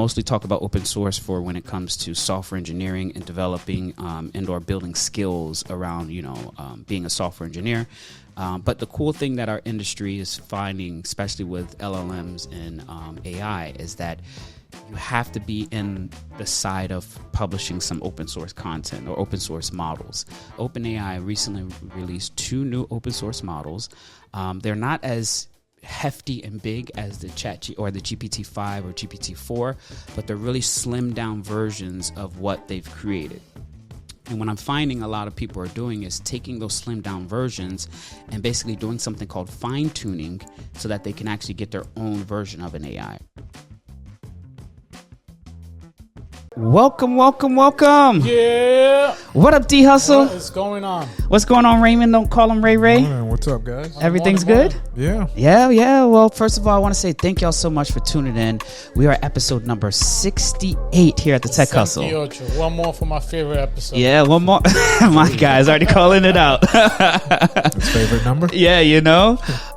mostly talk about open source for when it comes to software engineering and developing and/or building skills around, being a software engineer. But the cool thing that our industry is finding, especially with LLMs and AI, is that you have to be in the side of publishing some open source content or open source models. OpenAI recently released 2 new open source models. They're not as hefty and big as the GPT-5 or GPT-4, but they're really slimmed down versions of what they've created. And what I'm finding a lot of people are doing is taking those slimmed down versions and basically doing something called fine tuning so that they can actually get their own version of an AI. Welcome. Yeah. What up, D Hustle? What is going on? What's going on, Raymond? Don't call him Ray Ray. What's up, guys? Everything's good? Yeah. Yeah. Well, first of all, I want to say thank y'all so much for tuning in. We are episode number 68 here at the Tech Hustle. 68. One more for my favorite episode. Yeah, one more. My guy's already calling it out. His favorite number? Yeah,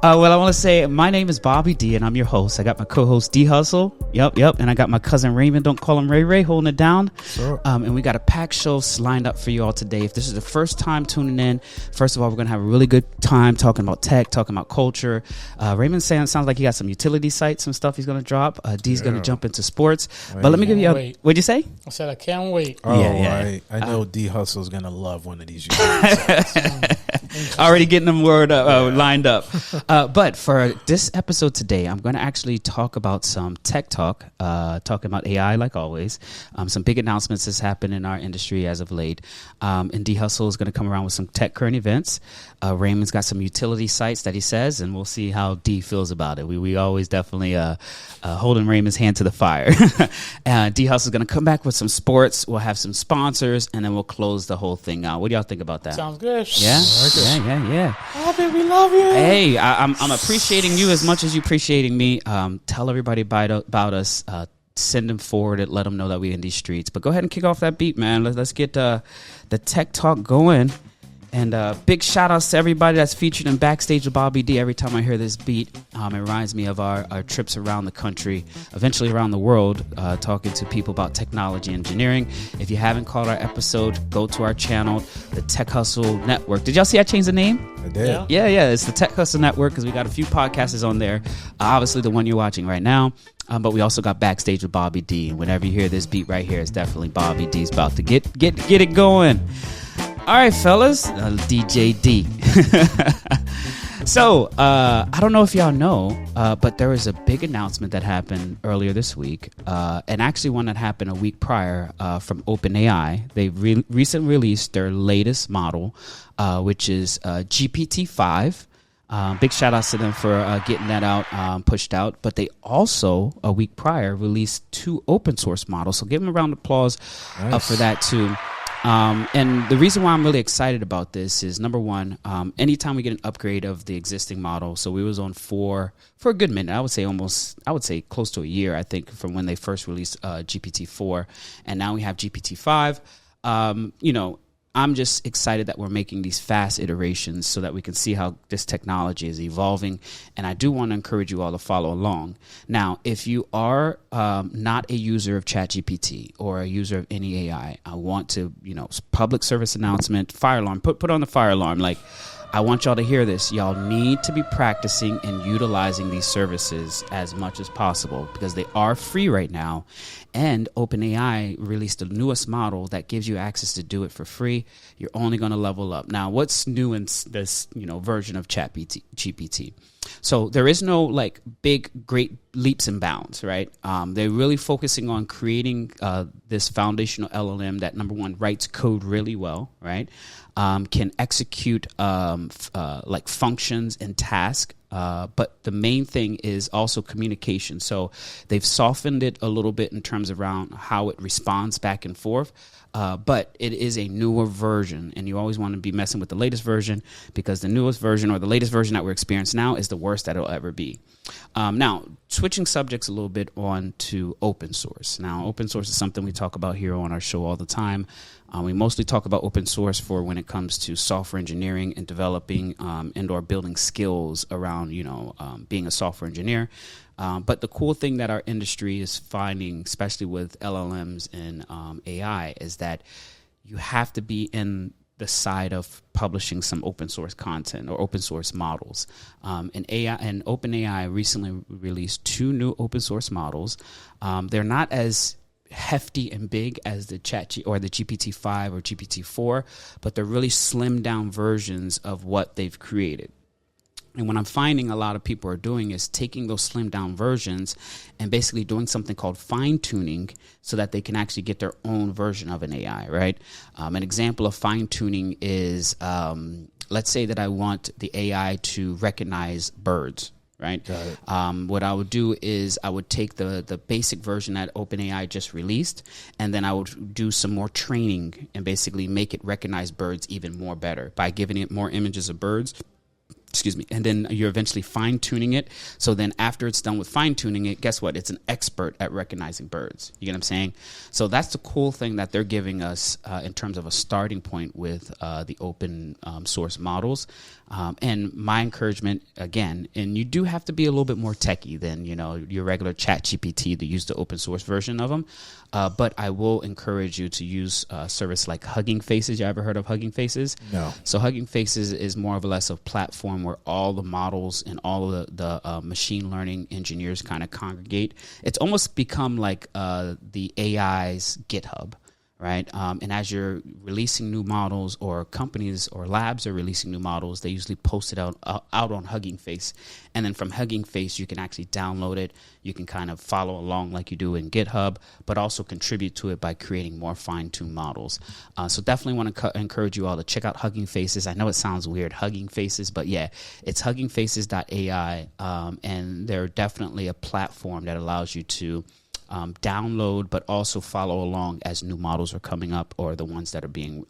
Well, I want to say my name is Bobby D, and I'm your host. I got my co-host D Hustle. Yep. And I got my cousin Raymond. Don't call him Ray Ray, holding it down. Sure. And we got a packed show lined up for you all today. If this is the first time tuning in, first of all, we're going to have a really good time talking about tech, talking about culture. Raymond sounds like he got some utility sites, some stuff he's going to drop. D's going to jump into sports. But let me give you what'd you say? I said I can't wait. Oh, yeah. I know D Hustle's going to love one of these utility sites. Already getting them lined up. But for this episode today, I'm going to actually talk about some tech talk, talking about AI like always, some big announcements that's happened in our industry as of late. And D Hustle is going to come around with some tech current events. Raymond's got some utility sites that he says, and we'll see how D feels about it. We always definitely holding Raymond's hand to the fire. D Hustle is going to come back with some sports. We'll have some sponsors, and then we'll close the whole thing out. What do y'all think about that? Sounds good. Yeah? Yeah. Bobby, we love you. Hey, I'm appreciating you as much as you appreciating me. Tell everybody about us. Send them forward and let them know that we're in these streets. But go ahead and kick off that beat, man. Let's get the tech talk going. And big shout outs to everybody that's featured in Backstage with Bobby D. Every time I hear this beat, it reminds me of our trips around the country, eventually around the world, talking to people about technology and engineering. If you haven't caught our episode, go to our channel, the Tech Hustle Network. Did y'all see I changed the name? I did. Yeah. It's the Tech Hustle Network because we got a few podcasts on there. Obviously, the one you're watching right now. But we also got Backstage with Bobby D. And whenever you hear this beat right here, it's definitely Bobby D's about to get it going. All right, fellas, DJ D. So, I don't know if y'all know, but there was a big announcement that happened earlier this week, and actually one that happened a week prior from OpenAI. They recently released their latest model, which is GPT-5. Big shout outs to them for getting that out, pushed out. But they also, a week prior, released 2 open source models. So give them a round of applause for that too. And the reason why I'm really excited about this is, number one, anytime we get an upgrade of the existing model, so we was on 4 for a good minute. I would say close to a year, I think, from when they first released GPT-4, and now we have GPT-5. I'm just excited that we're making these fast iterations so that we can see how this technology is evolving. And I do want to encourage you all to follow along. Now, if you are not a user of ChatGPT or a user of any AI, I want to, public service announcement, fire alarm, put on the fire alarm. Like, I want y'all to hear this. Y'all need to be practicing and utilizing these services as much as possible because they are free right now. And OpenAI released the newest model that gives you access to do it for free. You're only going to level up. Now, what's new in this, version of ChatGPT? So there is no great leaps and bounds, right? They're really focusing on creating this foundational LLM that, number one, writes code really well, right? Can execute functions and tasks. But the main thing is also communication. So they've softened it a little bit in terms around how it responds back and forth. But it is a newer version, and you always want to be messing with the latest version because the newest version or the latest version that we're experiencing now is the worst that it'll ever be. Now, switching subjects a little bit on to open source. Now, open source is something we talk about here on our show all the time. We mostly talk about open source for when it comes to software engineering and developing and/or building skills around background, being a software engineer. But the cool thing that our industry is finding, especially with LLMs and AI, is that you have to be in the side of publishing some open source content or open source models. And OpenAI recently released 2 new open source models. They're not as hefty and big as the GPT-5 or GPT-4, but they're really slimmed down versions of what they've created. And what I'm finding a lot of people are doing is taking those slimmed down versions and basically doing something called fine tuning so that they can actually get their own version of an AI, right? An example of fine tuning is, let's say that I want the AI to recognize birds, right? What I would do is I would take the basic version that OpenAI just released, and then I would do some more training and basically make it recognize birds even more better by giving it more images of birds. And then you're eventually fine-tuning it. So then after it's done with fine-tuning it, guess what? It's an expert at recognizing birds. You get what I'm saying? So that's the cool thing that they're giving us in terms of a starting point with the open source models. And my encouragement, again, and you do have to be a little bit more techie than, your regular ChatGPT to use the open source version of them. But I will encourage you to use a service like Hugging Faces. You ever heard of Hugging Faces? No. So Hugging Faces is more or less a platform where all the models and all of the machine learning engineers kind of congregate. It's almost become like the AI's GitHub, right? And as you're releasing new models, or companies or labs are releasing new models, they usually post it out on Hugging Face. And then from Hugging Face, you can actually download it. You can kind of follow along like you do in GitHub, but also contribute to it by creating more fine-tuned models. So definitely want to encourage you all to check out Hugging Faces. I know it sounds weird, Hugging Faces, but yeah, it's huggingfaces.ai. And they're definitely a platform that allows you to download, but also follow along as new models are coming up or the ones that are being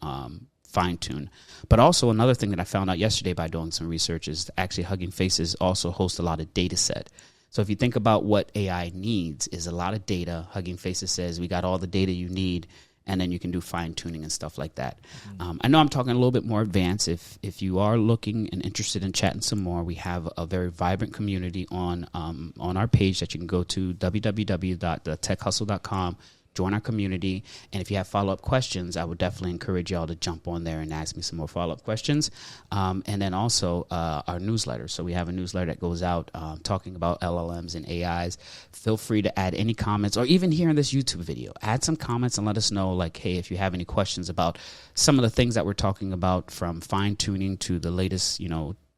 fine-tuned. But also another thing that I found out yesterday by doing some research is actually Hugging Faces also hosts a lot of data set. So if you think about what AI needs is a lot of data. Hugging Faces says we got all the data you need, and then you can do fine-tuning and stuff like that. I know I'm talking a little bit more advanced. If you are looking and interested in chatting some more, we have a very vibrant community on our page that you can go to, www.thetechhustle.com. Join our community. And if you have follow-up questions, I would definitely encourage y'all to jump on there and ask me some more follow-up questions. And then also our newsletter. So we have a newsletter that goes out talking about LLMs and AIs. Feel free to add any comments, or even here in this YouTube video, add some comments and let us know, like, hey, if you have any questions about some of the things that we're talking about, from fine-tuning to the latest,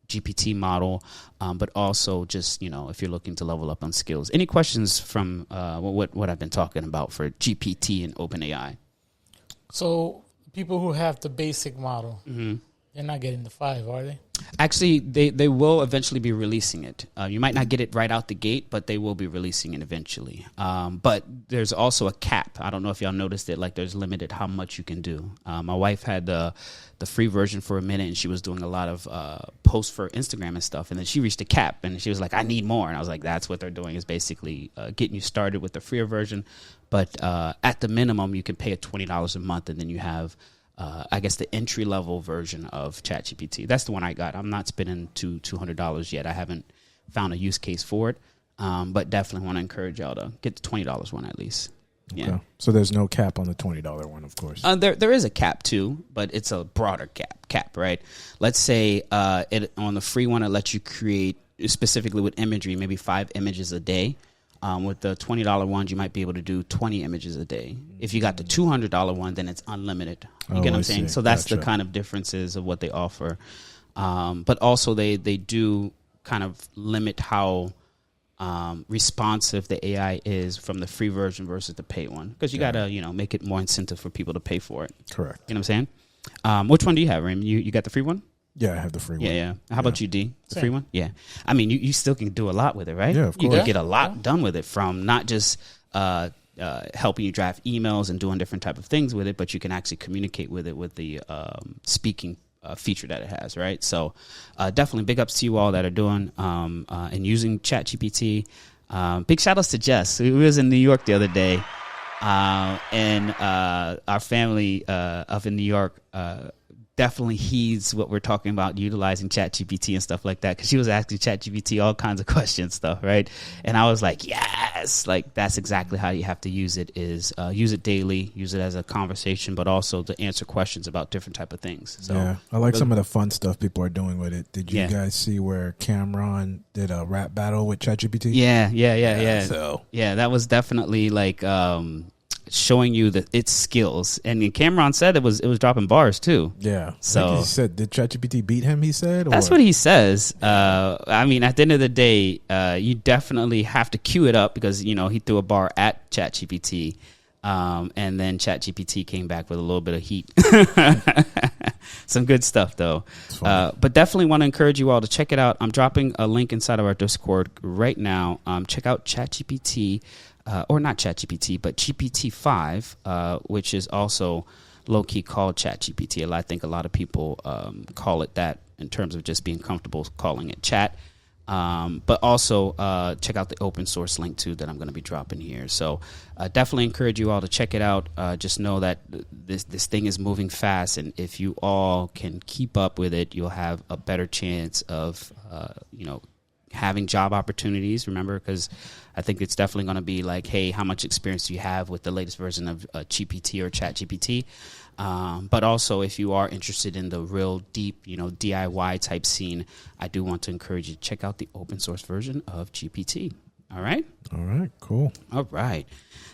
GPT model, but also just, if you're looking to level up on skills. Any questions from what I've been talking about for GPT and OpenAI? So people who have the basic model, they're not getting the 5, are they? Actually, they will eventually be releasing it. You might not get it right out the gate, but they will be releasing it eventually. But there's also a cap. I don't know if y'all noticed it. Like, there's limited how much you can do. My wife had the free version for a minute, and she was doing a lot of posts for Instagram and stuff. And then she reached a cap, and she was like, I need more. And I was like, that's what they're doing, is basically getting you started with the free version. But at the minimum, you can pay $20 a month, and then you have I guess the entry-level version of ChatGPT. That's the one I got. I'm not spending $200 yet. I haven't found a use case for it, but definitely want to encourage y'all to get the $20 one at least. Okay. Yeah. So there's no cap on the $20 one, of course. There is a cap too, but it's a broader cap, right? Let's say on the free one, it lets you create, specifically with imagery, maybe 5 images a day. With the $20 ones, you might be able to do 20 images a day. If you got the $200 one, then it's unlimited. You get what I'm saying? So that's the kind of differences of what they offer. But also they do kind of limit how responsive the AI is from the free version versus the paid one. Because you got to, make it more incentive for people to pay for it. Correct. You know what I'm saying? Which one do you have, Raymond? You got the free one? Yeah, I have the free one. Yeah. How about you, D? The free one? Yeah. I mean, you still can do a lot with it, right? Yeah, of course. You can get a lot done with it, from not just helping you draft emails and doing different type of things with it, but you can actually communicate with it with the speaking feature that it has, right? So definitely big ups to you all that are doing and using ChatGPT. Big shout outs to Jess, who was in New York the other day. And our family up in New York definitely heeds what we're talking about, utilizing ChatGPT and stuff like that. Because she was asking ChatGPT all kinds of questions, stuff, right? And I was like, yes, like that's exactly how you have to use it. Is use it daily, use it as a conversation, but also to answer questions about different type of things. So yeah, I like some of the fun stuff people are doing with it. Did you Yeah. guys see where Cameron did a rap battle with ChatGPT? Yeah. So Yeah, that was definitely like showing you that its skills. And Cameron said it was dropping bars too. yeah, So- like he said, did ChatGPT beat him? He said That's what he says. I mean, at the end of the day, you definitely have to queue it up because, he threw a bar at ChatGPT. And then ChatGPT came back with a little bit of heat. Some good stuff, though. But definitely want to encourage you all to check it out. I'm dropping a link inside of our Discord right now. Check out ChatGPT, or not ChatGPT, but GPT-5, which is also low-key called ChatGPT. I think a lot of people call it that in terms of just being comfortable calling it chat. But also check out the open source link too that I'm going to be dropping here. So definitely encourage you all to check it out. Just know that this thing is moving fast, and if you all can keep up with it, you'll have a better chance of having job opportunities. Remember, because I think it's definitely going to be like, hey, how much experience do you have with the latest version of GPT or ChatGPT? But also, if you are interested in the real deep, DIY type scene, I do want to encourage you to check out the open source version of GPT. All right? All right, cool. All right.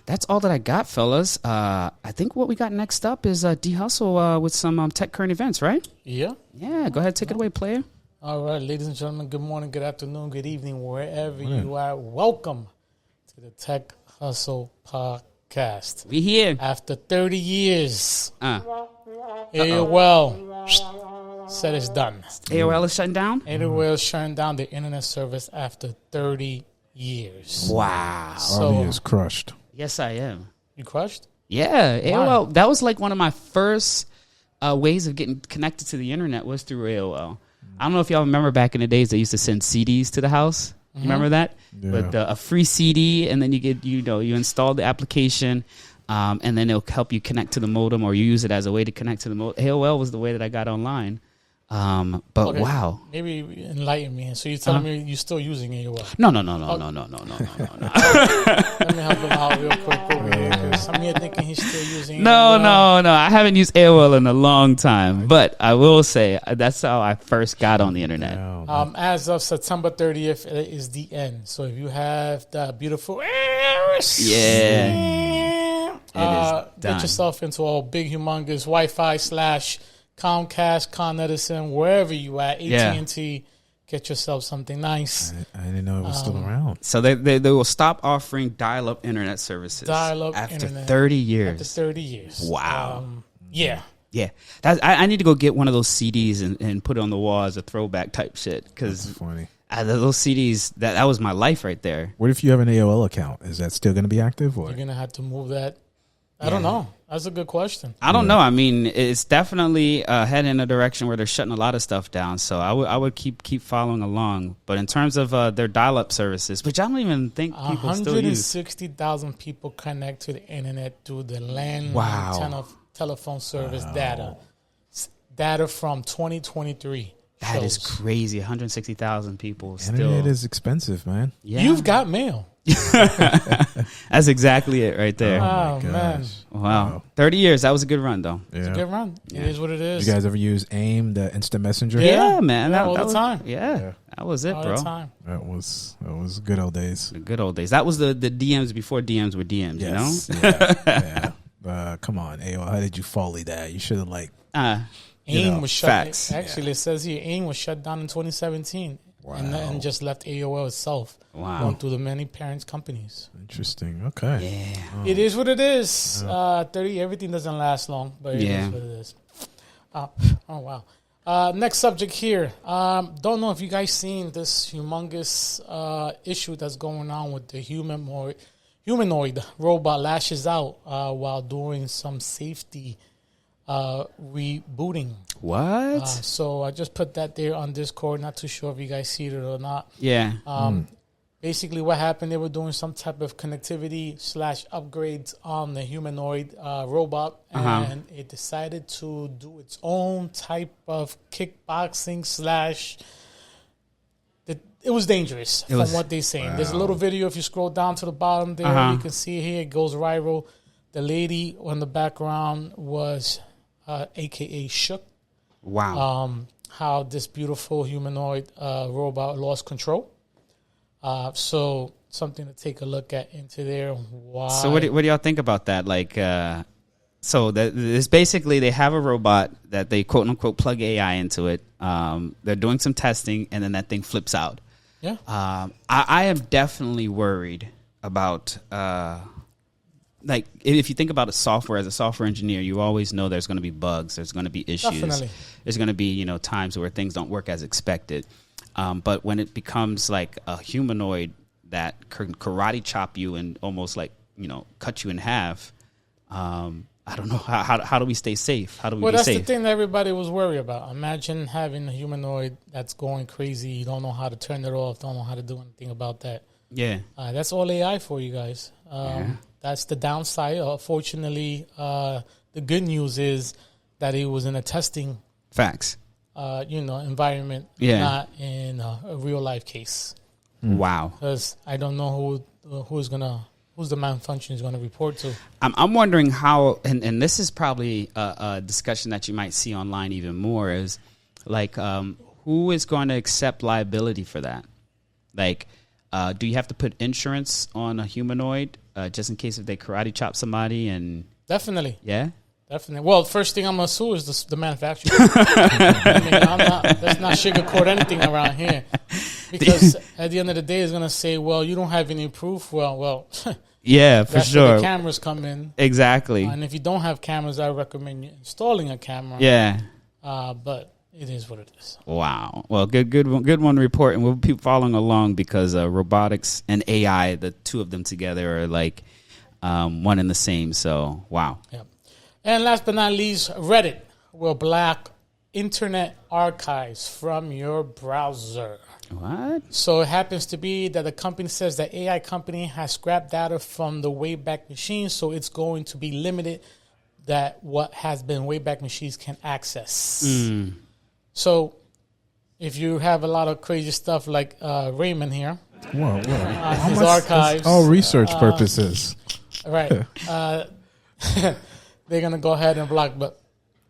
That's all that I got, fellas. I think what we got next up is D-Hustle with some tech current events, right? Yeah. Yeah, go ahead. Take it away, player. All right, ladies and gentlemen, good morning, good afternoon, good evening, wherever you are. Welcome to the Tech Hustle Podcast. We here. After 30 years, AOL said it's done. AOL is shutting down? AOL is shutting down the internet service after 30 years. Wow. Harley is crushed. Yes, I am. You crushed? Yeah, AOL. That was like one of my first ways of getting connected to the internet was through AOL. I don't know if y'all remember back in the days they used to send CDs to the house. You remember that? Yeah. With a free CD, and then you get you install the application, and then it'll help you connect to the modem, or you use it as a way to connect to the modem. AOL was the way that I got online. But Okay, wow. Maybe enlighten me. So you're telling me you're still using AOL? No. Let me help him out real quick over here, because I'm here thinking he's still using AOL. No. I haven't used AOL in a long time, but I will say that's how I first got on the internet. As of September 30th, it is the end. So if you have that beautiful, done. get yourself into a big, humongous Wi-Fi / Comcast, Con Edison, wherever you at, AT&T. Get yourself something nice. I didn't know it was still around. So they will stop offering dial-up internet services after internet 30 years. After 30 years. Wow. Yeah. Yeah, I need to go get one of those CDs and put it on the wall as a throwback type shit. That's Because funny. those CDs, that was my life right there. What if you have an AOL account? Is that still going to be active? Or You're going to have to move that. I don't know. That's a good question. I don't know. I mean, it's definitely heading in a direction where they're shutting a lot of stuff down. So I would keep following along. But in terms of their dial-up services, which I don't even think people still use. 160,000 people connect to the internet through the landline telephone service data. Data from 2023. That is crazy. 160,000 people still. Internet is expensive, man. Yeah. You've got mail. That's exactly it right there. Oh, man. Wow. 30 years. That was a good run, though. It's a good run. It is what it is. You guys ever use AIM, the instant messenger? Yeah, man. Yeah, all the time. Yeah. That was it, All bro. the time. That was good old days. The good old days. That was the DMs before DMs were DMs, Yes. you know? Yeah. Come on, AOL. How did you folly that? You should have AIM was shut. facts. Actually, it says here AIM was shut down in 2017, and just left AOL itself. Wow. Going through the many parent companies. Interesting. Okay. Yeah. It is what it is. 30. Everything doesn't last long, but it is what it is. Oh wow. Next subject here. Don't know if you guys seen this humongous issue that's going on with the humanoid robot lashes out while doing some safety rebooting. Basically, what happened, they were doing some type of connectivity / upgrades on the humanoid robot, and it decided to do its own type of kickboxing / it was dangerous from what they're saying. Wow. There's a little video. If you scroll down to the bottom there, you can see here. It goes viral. The lady on the background was AKA Shook. Wow. How this beautiful humanoid robot lost control. So something to take a look at into there. Why? So what do y'all think about that? Like, so it's basically they have a robot that they quote unquote plug AI into it. They're doing some testing, and then that thing flips out. Yeah. I am definitely worried about like if you think about a software, as a software engineer, you always know there's going to be bugs, there's going to be issues. Definitely. There's going to be, times where things don't work as expected. But when it becomes like a humanoid that can karate chop you and almost like, cut you in half, I don't know. How do we stay safe? How do we be safe? Well, that's the thing that everybody was worried about. Imagine having a humanoid that's going crazy. You don't know how to turn it off, don't know how to do anything about that. Yeah. That's all AI for you guys. That's the downside. Fortunately, the good news is that it was in a testing facts. Environment, not in a real life case. Wow. Because I don't know who's the malfunction is going to report to. I'm wondering how, and this is probably a discussion that you might see online even more, is like who is going to accept liability for that? Like, do you have to put insurance on a humanoid just in case if they karate chop somebody? And definitely, yeah. Definitely. Well, first thing I'm going to sue is the manufacturer. Let's not sugarcoat anything around here. Because at the end of the day, it's going to say, well, you don't have any proof. Well. Yeah, for sure. Where the cameras come in. Exactly. And if you don't have cameras, I recommend you installing a camera. Yeah. But it is what it is. Wow. Well, good one to report. And we'll be following along because robotics and AI, the two of them together are like one and the same. So, wow. Yep. And last but not least, Reddit will block internet archives from your browser. What? So it happens to be that the company says that AI company has scrapped data from the Wayback Machine, so it's going to be limited that what has been Wayback Machines can access. So if you have a lot of crazy stuff like Raymond here, his archives, all research purposes, right? They're going to go ahead and block, but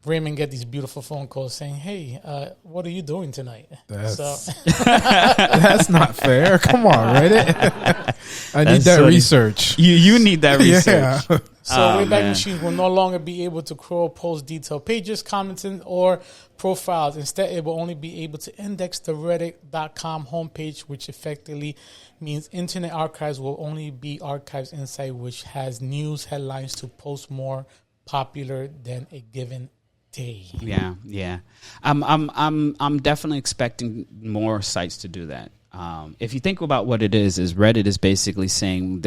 Raymond get these beautiful phone calls saying, hey, what are you doing tonight? That's not fair. Come on, Reddit. I need that research. You need that research. Yeah. So Wayback Machines will no longer be able to crawl, post detailed pages, commenting, or profiles. Instead, it will only be able to index the reddit.com homepage, which effectively means internet archives will only be archives inside which has news headlines to post more popular than a given day. Yeah. I'm definitely expecting more sites to do that. If you think about what it is Reddit is basically saying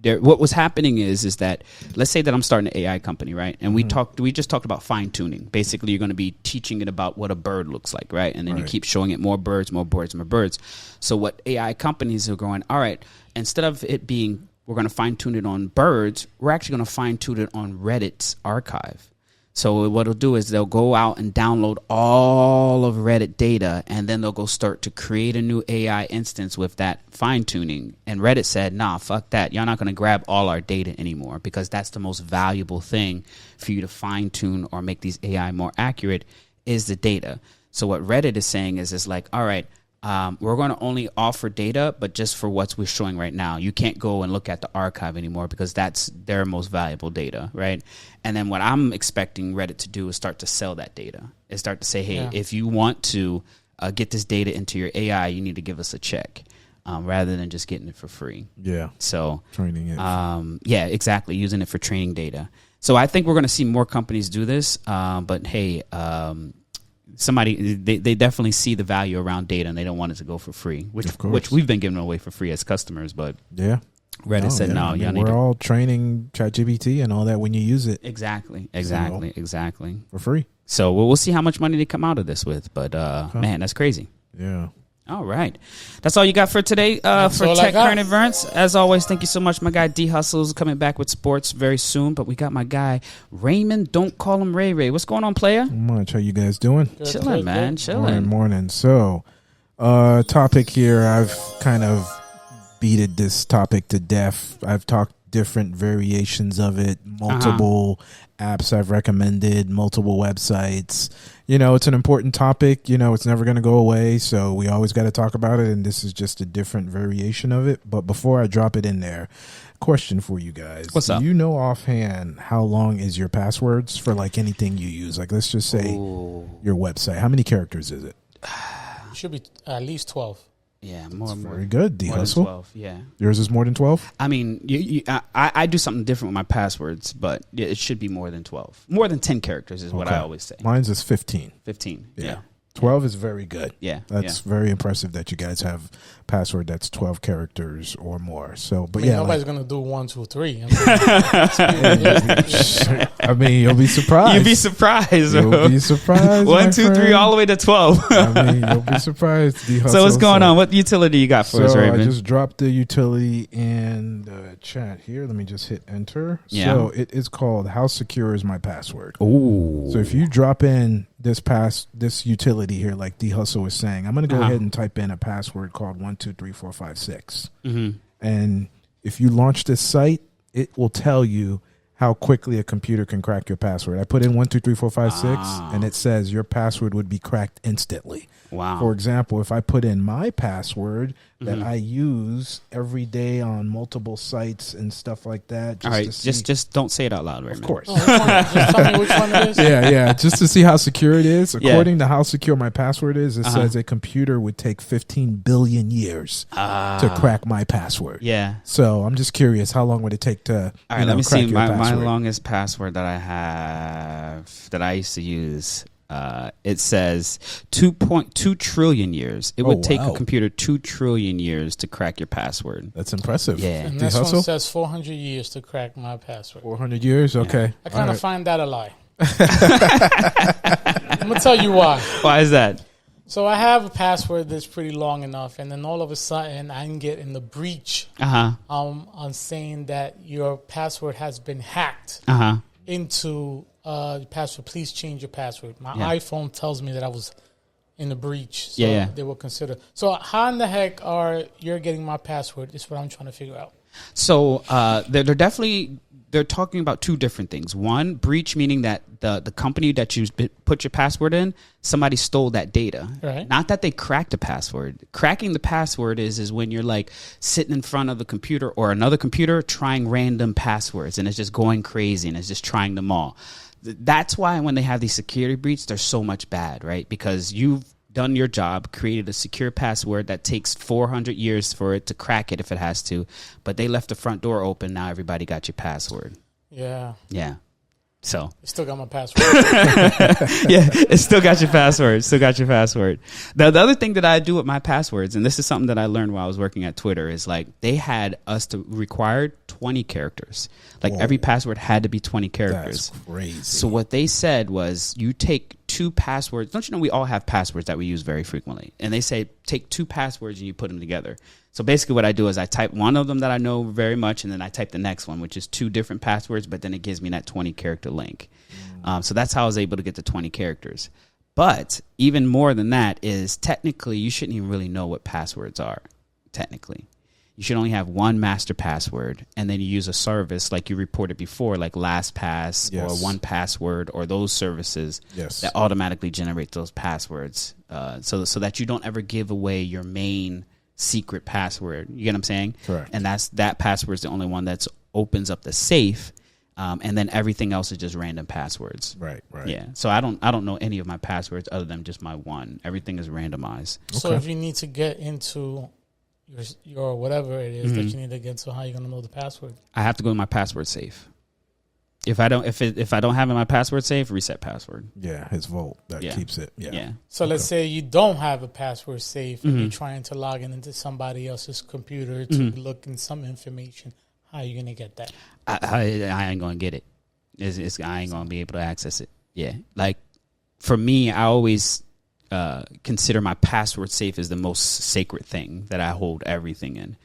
what was happening is that, let's say that I'm starting an AI company, right? And we just talked about fine tuning. Basically, you're going to be teaching it about what a bird looks like, right? And then you keep showing it more birds. So what AI companies are going, all right, instead of it being, we're going to fine tune it on birds, we're actually going to fine tune it on Reddit's archive. So what it'll do is they'll go out and download all of Reddit data, and then they'll go start to create a new AI instance with that fine-tuning. And Reddit said, nah, fuck that. You're not going to grab all our data anymore because that's the most valuable thing for you to fine-tune or make these AI more accurate is the data. So what Reddit is saying is it's like, all right, we're going to only offer data, but just for what we're showing right now. You can't go and look at the archive anymore because that's their most valuable data, right? And then what I'm expecting Reddit to do is start to sell that data. Is start to say, hey, if you want to get this data into your AI, you need to give us a check rather than just getting it for free. Yeah. So training it. Yeah, exactly. Using it for training data. So I think we're going to see more companies do this. But hey, they definitely see the value around data and they don't want it to go for free, which we've been giving away for free as customers. But Reddit said no. We're all training ChatGPT and all that when you use it. Exactly. For free. So we'll see how much money they come out of this with. But man, that's crazy. Yeah. All right. That's all you got for today for Tech Current Events. As always, thank you so much. My guy D Hustle's coming back with sports very soon, but we got my guy Raymond. Don't call him Ray Ray. What's going on, player? Much. How you guys doing? Chilling, man. Chilling. Morning. So, topic here. I've kind of beated this topic to death. I've talked different variations of it, multiple apps I've recommended, multiple websites. It's an important topic. It's never going to go away, so we always got to talk about it, and this is just a different variation of it. But before I drop it in there, question for you guys. What's up? Do you know offhand how long is your passwords for like anything you use? Like, let's just say your website. How many characters is it? It should be at least 12. Yeah, more. Very good. D more Hustle. than 12, yeah. Yours is more than 12? I mean, I do something different with my passwords, but it should be more than 12. More than 10 characters is what I always say. Mine's is 15. 15, yeah. 12 is very good. Yeah. That's very impressive that you guys have password that's 12 characters or more. So, but nobody's going to do 1, 2, 3. I mean, you'll be surprised. You'll be surprised. You'll be surprised. 1, 2, 3, all the way to 12. I mean, you'll be surprised. So what's going on? What utility you got for us, Raven? I just dropped the utility in the chat here. Let me just hit enter. Yeah. So it is called How Secure Is My Password? Ooh. So if you drop in this utility here, like D Hustle was saying, I'm going to go ahead and type in a password called 123456. And if you launch this site, it will tell you how quickly a computer can crack your password. I put in 123456 and it says your password would be cracked instantly. Wow. For example, if I put in my password that I use every day on multiple sites and stuff like that. All right, just don't say it out loud, Raymond. Of course. Just tell me which one it is. Yeah, just to see how secure it is. According to how secure my password is, it says a computer would take 15 billion years to crack my password. Yeah. So I'm just curious, how long would it take to All right, let me see my password? longest password that I have that I used to use. It says 2.2 trillion years. It would take a computer 2 trillion years to crack your password. That's impressive. Yeah. And this one says 400 years to crack my password. 400 years? Okay. I kind of find that a lie. I'm going to tell you why. Why is that? So I have a password that's pretty long enough, and then all of a sudden I can get in the breach on saying that your password has been hacked into password. Please change your password. My iPhone tells me that I was in the breach, so they will consider. So how in the heck are you getting my password? Is what I'm trying to figure out. So they're talking about two different things. One, breach, meaning that the company that you put your password in, somebody stole that data. Right. Not that they cracked the password. Cracking the password is when you're like sitting in front of a computer or another computer trying random passwords, and it's just going crazy and it's just trying them all. That's why when they have these security breaches, they're so much bad, right? Because you've done your job, created a secure password that takes 400 years for it to crack it if it has to, but they left the front door open. Now everybody got your password. Yeah. So it still got my password. it still got your password. The other thing that I do with my passwords, and this is something that I learned while I was working at Twitter, is like they had us to require 20 characters. Like every password had to be 20 characters. That's crazy. So what they said was you take 2 passwords. Don't you know we all have passwords that we use very frequently? And they say take 2 passwords and you put them together. So basically what I do is I type one of them that I know very much, and then I type the next one, which is 2 different passwords, but then it gives me that 20-character link. So that's how I was able to get to 20 characters. But even more than that is technically you shouldn't even really know what passwords are, technically. You should only have one master password, and then you use a service like you reported before, like LastPass or 1Password or those services that automatically generate those passwords so that you don't ever give away your main secret password. You get what I'm saying? Correct. And that password is the only one that opens up the safe, and then everything else is just random passwords. Right. Yeah. So I don't know any of my passwords other than just my one. Everything is randomized. So if you need to get into your whatever it is that you need to get to, how you gonna know the password? I have to go to my password safe. If I don't have it in my password safe, reset password. Yeah, his vault that keeps it. Yeah. So let's say you don't have a password safe and you're trying to log into somebody else's computer to look in some information. How are you gonna get that? I ain't gonna get it. I ain't gonna be able to access it. Yeah. Like for me, I always consider my password safe as the most sacred thing that I hold everything in.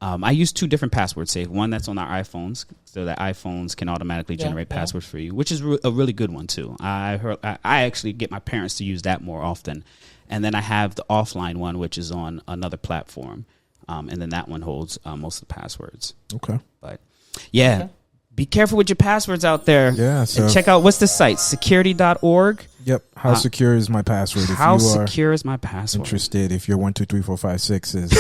I use 2 different password safe. One that's on our iPhones, so that iPhones can automatically generate passwords for you, which is a really good one too. I actually get my parents to use that more often. And then I have the offline one, which is on another platform. And then that one holds most of the passwords. Okay. But yeah, be careful with your passwords out there. Yeah. So and check out, what's the site? Security.org. Yep. How secure is my password? How secure is my password? Interested if your 1 2 3 4 5 6 is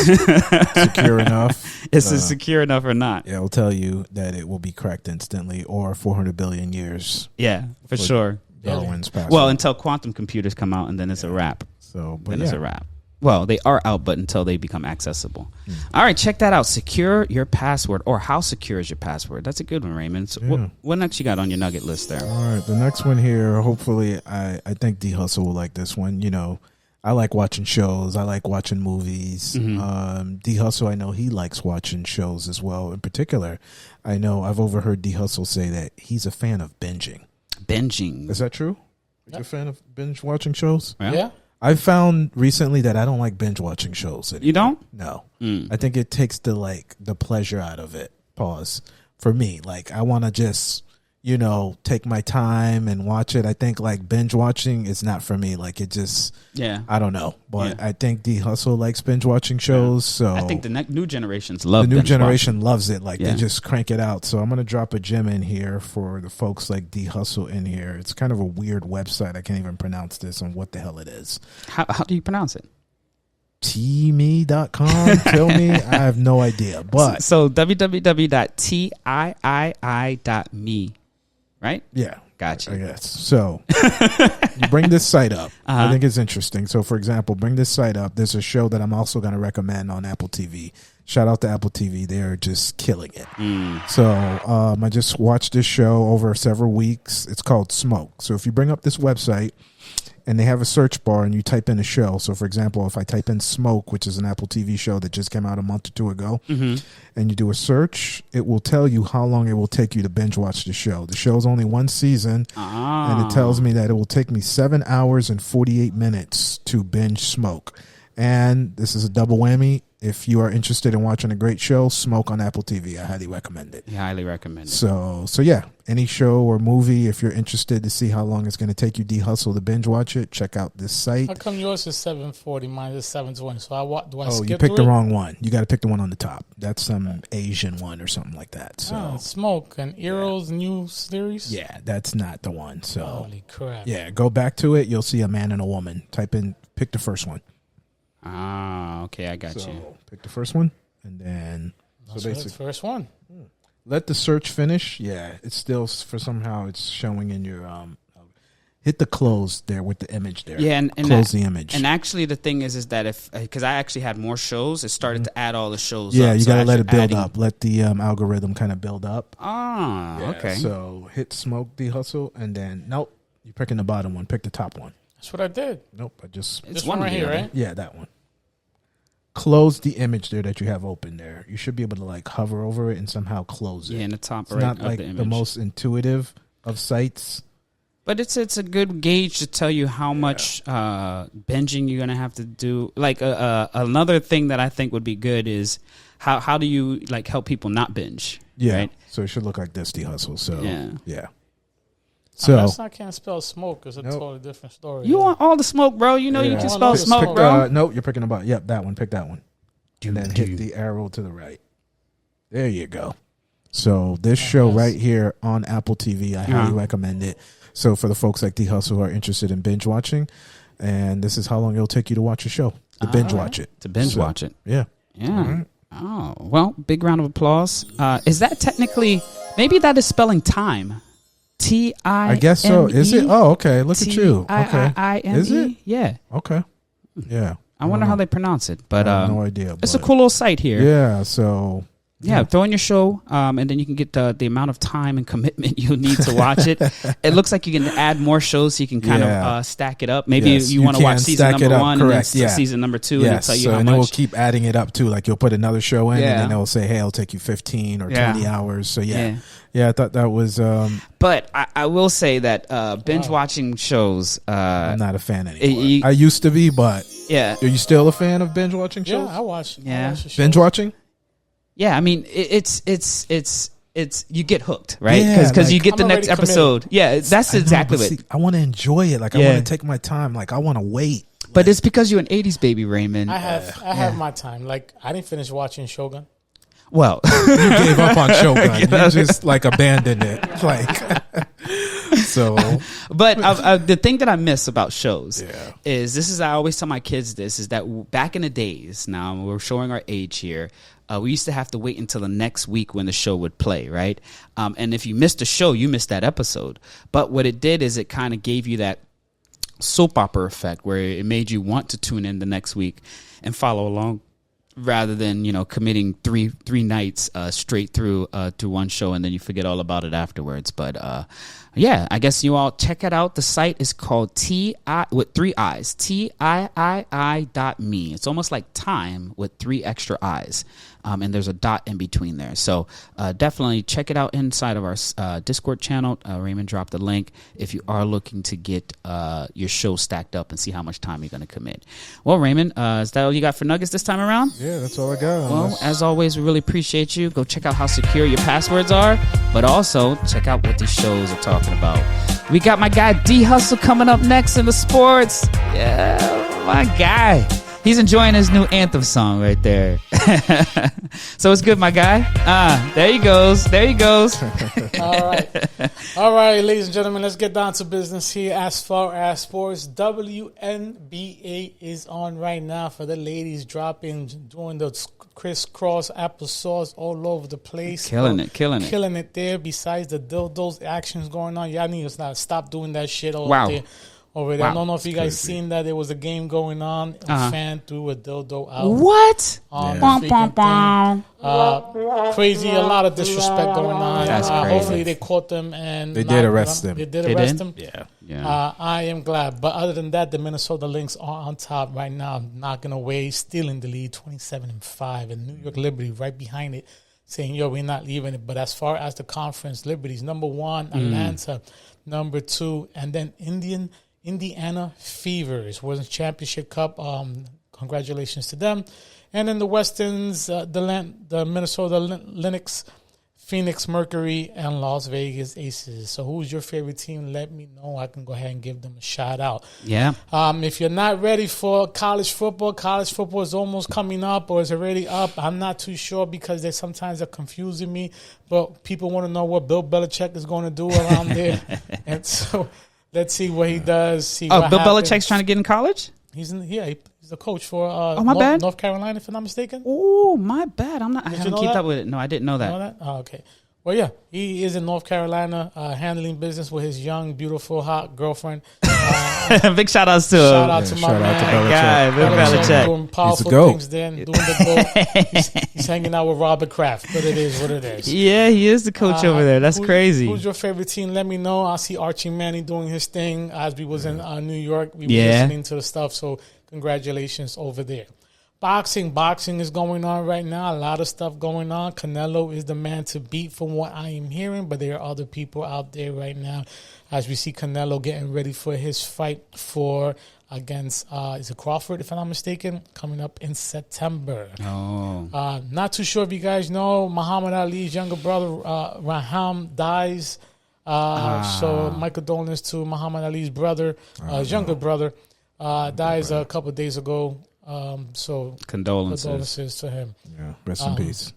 secure enough. Is it secure enough or not? Yeah, it'll tell you that it will be cracked instantly or 400 billion years. Yeah, for sure. Darwin's password. Well, until quantum computers come out, and then it's a wrap. So, but then it's a wrap. Well, they are out, but until they become accessible. All right, check that out. Secure your password, or how secure is your password? That's a good one, Raymond. So what next you got on your nugget list there? All right, the next one here, hopefully, I think D Hustle will like this one. You know, I like watching shows. I like watching movies. D Hustle, I know he likes watching shows as well. In particular, I know I've overheard D Hustle say that he's a fan of binging. Binging. Is that true? Are you a fan of binge watching shows? Yeah. I've found recently that I don't like binge watching shows anymore. You don't? No. I think it takes the pleasure out of it. Pause. For me, like, I want to just, you know, take my time and watch it. I think like binge watching is not for me. Like, it just, I don't know. But I think D Hustle likes binge watching shows. So I think the new generations love the new binge generation watching. loves it. Like, they just crank it out. So I'm going to drop a gem in here for the folks like D Hustle in here. It's kind of a weird website. I can't even pronounce this on what the hell it is. How do you pronounce it? tme.com. Tell me. I have no idea. But so www.tii.me, right? Yeah. Gotcha. I guess. So you bring this site up. I think it's interesting. So, for example, bring this site up. There's a show that I'm also going to recommend on Apple TV. Shout out to Apple TV. They're just killing it. So I just watched this show over several weeks. It's called Smoke. So if you bring up this website and they have a search bar and you type in a show. So, for example, if I type in Smoke, which is an Apple TV show that just came out a month or 2 ago, and you do a search, it will tell you how long it will take you to binge watch the show. The show's only 1 season, and it tells me that it will take me 7 hours and 48 minutes to binge Smoke. And this is a double whammy. If you are interested in watching a great show, Smoke on Apple TV. I highly recommend it. You highly recommend it. So yeah, any show or movie, if you're interested to see how long it's going to take you, D Hustle, to binge watch it, check out this site. How come yours is 740, mine is 720? So do I skip you picked through the it? wrong one. You got to pick the one on the top. That's some Asian one or something like that. So Smoke and Eero's new series? Yeah, that's not the one. So holy crap. Yeah, go back to it. You'll see a man and a woman. Pick the first one. Okay, I got you. Pick the first one, and then That's the first one. Let the search finish. Yeah, it's still somehow it's showing in your hit the close there with the image there. Yeah, and close the image. And actually, the thing is that because I actually had more shows, it started to add all the shows. Yeah, up. you So got to let it build adding- up. Let the algorithm kind of build up. Okay. So hit Smoke, D Hustle, and then you're picking the bottom one. Pick the top one. That's what I did. Nope, I just This one right here, right? Yeah, that one. Close the image there that you have open there. You should be able to like hover over it and somehow close it. Yeah, in the top it's right not of like the image. the most intuitive of sites. But it's a good gauge to tell you how much binging you're gonna have to do. Like another thing that I think would be good is how do you like help people not binge? Yeah, right? So it should look like this, D Hustle. So yeah. So I can't spell smoke because it's a totally different story. You want all the smoke, bro? You know you can spell Pick- smoke, bro. No, you're picking about. Yep, that one. Pick that one, and then hit the arrow to the right. There you go. So this show right here on Apple TV, I highly recommend it. So for the folks like D Hustle who are interested in binge watching, and this is how long it'll take you to watch a show, to binge watch it. To binge watch it. Yeah. Yeah. Oh, well, big round of applause. Is that technically, maybe that is spelling time. Time. I guess so. Is it? Oh, okay. Look at you. Okay. Time. Is it? Yeah. Okay. Yeah. I wonder how they pronounce it, but I have no idea. it's a cool little site here. Yeah. So Yeah, throw in your show, and then you can get the amount of time and commitment you'll need to watch it. It looks like you can add more shows, so you can kind of stack it up. Maybe you want to watch season number 1 and then season number 2, and it'll tell you how much. And then we'll keep adding it up too. Like you'll put another show in, and then they'll say, "Hey, it'll take you 15 or 20 hours." So yeah, I thought that was. But I will say that binge watching shows. I'm not a fan anymore. I used to be, but are you still a fan of binge watching shows? Yeah, I watch. Yeah, I watch binge watching. Yeah, I mean it's you get hooked, right? Because you get the next episode. Yeah, that's exactly it. I want to enjoy it. Like I want to take my time. Like I want to wait. But it's because you're an '80s baby, Raymond. I have my time. Like I didn't finish watching Shogun. Well, you gave up on Shogun. You just like abandoned it. Like so. But the thing that I miss about shows is I always tell my kids this is that back in the days. Now we're showing our age here. We used to have to wait until the next week when the show would play, right? And if you missed the show, you missed that episode. But what it did is it kind of gave you that soap opera effect where it made you want to tune in the next week and follow along rather than, committing three nights straight through one show and then you forget all about it afterwards. But I guess you all check it out. The site is called with 3 I's, TIII.me. It's almost like time with 3 extra I's. And there's a dot in between there. So definitely check it out inside of our Discord channel. Raymond dropped the link if you are looking to get your show stacked up and see how much time you're going to commit. Well, Raymond, is that all you got for Nuggets this time around? Yeah, that's all I got. Well, as always, we really appreciate you. Go check out how secure your passwords are, but also check out what these shows are talking about. We got my guy D Hustle coming up next in the sports. Yeah, my guy. He's enjoying his new anthem song right there. So it's good, my guy. There he goes. All right, ladies and gentlemen, let's get down to business here. As far as sports, WNBA is on right now for the ladies, doing the crisscross applesauce all over the place. Killing it there. Besides the dildos actions going on, y'all need to stop doing that shit over there. Wow. I don't know if you guys seen that. There was a game going on. A fan threw a dildo out. What? Crazy. A lot of disrespect going on. That's crazy. Hopefully they caught them and they did arrest them. They did arrest them. Yeah. I am glad. But other than that, the Minnesota Lynx are on top right now, knocking away, stealing the lead, 27-5, and New York Liberty right behind it, saying, we're not leaving it. But as far as the conference, Liberty's number 1, Atlanta number 2, and then Indiana Fevers was in Championship Cup. Congratulations to them. And in the Westerns, the Minnesota Lynx, Phoenix Mercury, and Las Vegas Aces. So who's your favorite team? Let me know. I can go ahead and give them a shout out. Yeah. If you're not ready for college football is almost coming up or is already up. I'm not too sure because they sometimes are confusing me. But people want to know what Bill Belichick is going to do around there. And so let's see what he does. Bill Belichick's trying to get in college? He's the coach for North Carolina, if I'm not mistaken. Oh, my bad. I haven't kept up with it. No, I didn't know that. You know that? Oh, okay. Well, yeah, he is in North Carolina handling business with his young, beautiful, hot girlfriend. Big shout outs to him. Shout out to my guy, Bill Belichick. Doing powerful things then, doing the goal. He's hanging out with Robert Kraft, but it is what it is. Yeah, he is the coach over there. That's crazy. Who's your favorite team? Let me know. I see Archie Manning doing his thing as we was in New York. We were listening to the stuff, so congratulations over there. Boxing is going on right now. A lot of stuff going on. Canelo is the man to beat from what I am hearing, but there are other people out there right now as we see Canelo getting ready for his fight against is it Crawford, if I'm not mistaken, coming up in September. Oh. Not too sure if you guys know, Muhammad Ali's younger brother, Raham, dies. So my condolences to Muhammad Ali's brother, his younger brother, dies a couple of days ago. So condolences to him. Yeah, rest in peace.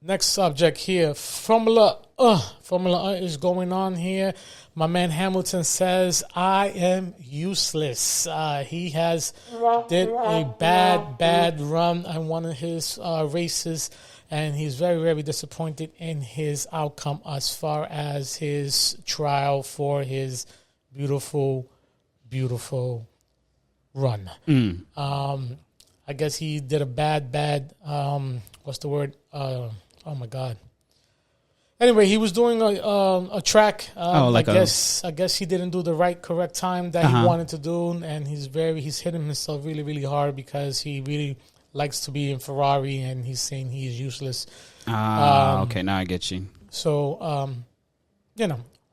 Next subject here, Formula is going on here. My man Hamilton says, I am useless. He did a bad run on one of his races, and he's very, very disappointed in his outcome as far as his trial for his beautiful run. I guess he did a bad what's the word? Oh my God. Anyway, he was doing a track. I guess he didn't do the correct time that he wanted to do, and he's hitting himself really, really hard because he really likes to be in Ferrari, and he's saying he is useless. Okay, now I get you. So,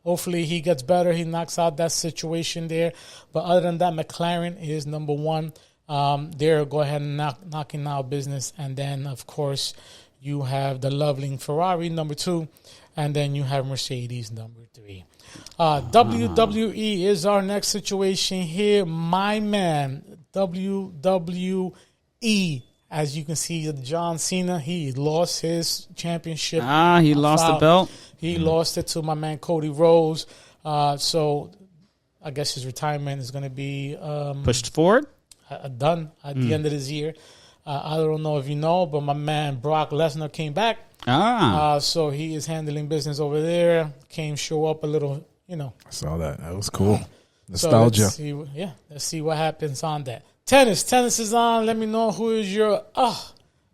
hopefully he gets better. He knocks out that situation there. But other than that, McLaren is number one. They're go ahead and knocking out business, and then of course you have the lovely Ferrari number two, and then you have Mercedes number three. WWE is our next situation here. My man, WWE. As you can see, John Cena, he lost his championship. He lost the belt. He lost it to my man Cody Rhodes. So I guess his retirement is going to be pushed forward, done at the end of this year. I don't know if you know, but my man Brock Lesnar came back. So he is handling business over there. Show up a little, I saw that. That was cool. Nostalgia. So let's see what happens on that. Tennis is on. Let me know who is your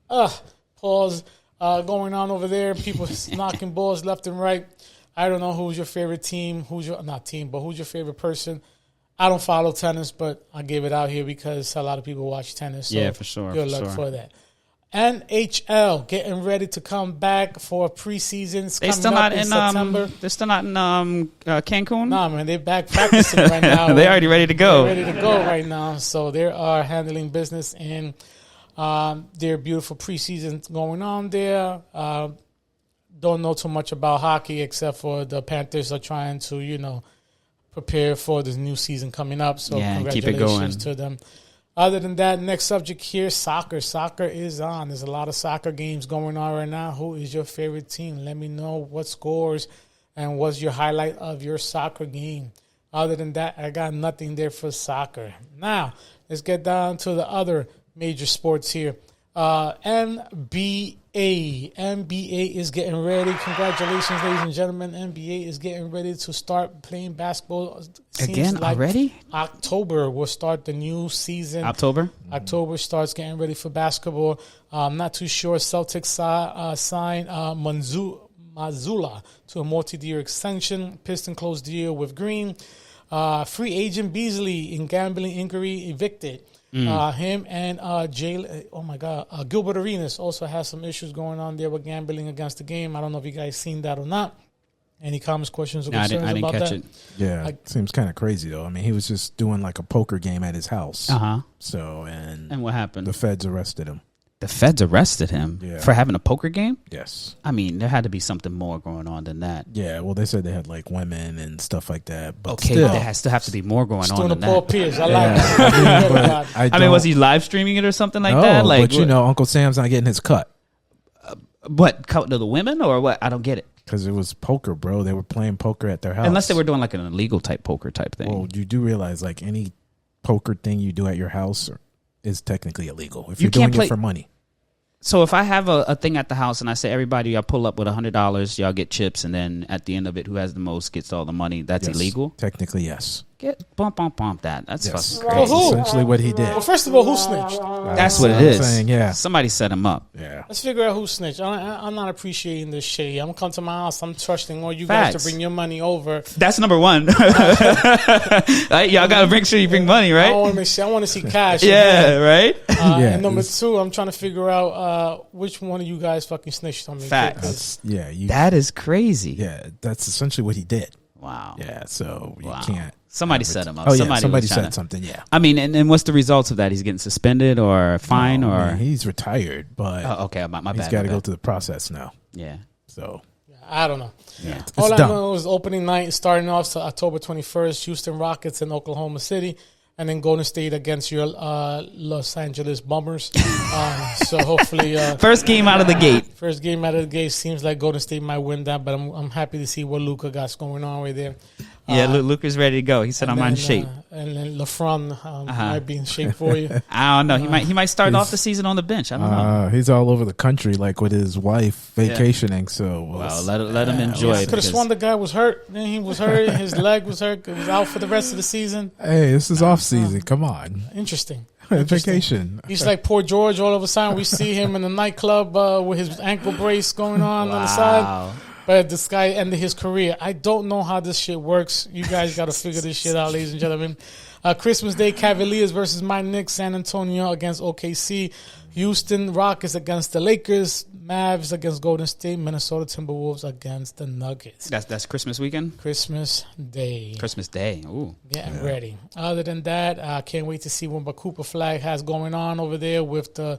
pause going on over there. People knocking balls left and right. I don't know who's your favorite team. Who's your favorite person? I don't follow tennis, but I gave it out here because a lot of people watch tennis. So yeah, for sure. Good luck for that. NHL getting ready to come back for preseason. They're still not in September. They're still not in Cancun. Nah, man, they're back practicing right now. They're already ready to go. They're ready to go right now. So they are handling business in their beautiful preseason going on there. Don't know too much about hockey except for the Panthers are trying to prepare for this new season coming up. So congratulations to them. Other than that, next subject here, soccer. Soccer is on. There's a lot of soccer games going on right now. Who is your favorite team? Let me know what scores and what's your highlight of your soccer game. Other than that, I got nothing there for soccer. Now, let's get down to the other major sports here. NBA. NBA is getting ready. Congratulations, ladies and gentlemen. NBA is getting ready to start playing basketball. Again, already? October will start the new season. October starts getting ready for basketball. I'm not too sure. Celtics signed Mazzulla to a multi-year extension. Piston closed deal with Green. Free agent Beasley in gambling inquiry evicted. Him and Gilbert Arenas also has some issues going on there with gambling against the game. I don't know if you guys seen that or not. Any comments, questions, or concerns I didn't about catch that? It. Yeah, seems kind of crazy though. I mean, he was just doing like a poker game at his house. So and what happened? The feds arrested him. The feds arrested him for having a poker game? Yes. I mean, there had to be something more going on than that. Yeah, well, they said they had like women and stuff like that. But okay, but there still have to be more going on than Paul that. Pierce. I like it. I mean, was he live streaming it or something like that? Like, but Uncle Sam's not getting his cut. What, cut to the women or what? I don't get it. Because it was poker, bro. They were playing poker at their house. Unless they were doing like an illegal type poker type thing. Well, you do realize like any poker thing you do at your house is technically illegal if you're doing it for money. So if I have a thing at the house and I say, everybody, y'all pull up with $100, y'all get chips, and then at the end of it, who has the most gets all the money, that's illegal? Technically, yes. Get bump that. That's fucking crazy. That's essentially what he did. Well, first of all, who snitched? That's what it is. Saying, yeah. Somebody set him up. Yeah. Let's figure out who snitched. I'm not appreciating this shit. I'm going to come to my house. I'm trusting all you guys to bring your money over. That's number one. Right? Y'all got to make sure you bring money, right? I want to see cash. Yeah, right? And number two, I'm trying to figure out which one of you guys fucking snitched on me. Facts. That is crazy. Yeah, that's essentially what he did. Wow. Yeah, so you can't. Somebody set him up. Oh, yeah, somebody said something, yeah. I mean, and what's the results of that? He's getting suspended or fined or? Man, he's retired, but okay, my bad. He's got to go through the process now. Yeah. So. I don't know. Yeah. All I know is opening night starting off October 21st, Houston Rockets in Oklahoma City, and then Golden State against your Los Angeles Bombers. So hopefully, first game out of the gate. First game out of the gate seems like Golden State might win that, but I'm happy to see what Luka got going on right there. Yeah, Luke is ready to go. He said, "I'm on shape." And then LeFron might be in shape for you. I don't know. He might start off the season on the bench. I don't know. He's all over the country, like with his wife vacationing. So let him enjoy it. Could have sworn the guy was hurt. Then he was hurt. His leg was hurt. He was out for the rest of the season. Hey, this is off season. Come on. Interesting. Vacation. He's like poor George. All of a sudden, we see him in the nightclub with his ankle brace going on the side. But this guy ended his career. I don't know how this shit works. You guys got to figure this shit out, ladies and gentlemen. Christmas Day, Cavaliers versus my Knicks. San Antonio against OKC. Houston Rockets against the Lakers. Mavs against Golden State. Minnesota Timberwolves against the Nuggets. That's Christmas weekend? Christmas Day. Christmas Day. Ooh. Getting ready. Other than that, I can't wait to see what Cooper Flag has going on over there with the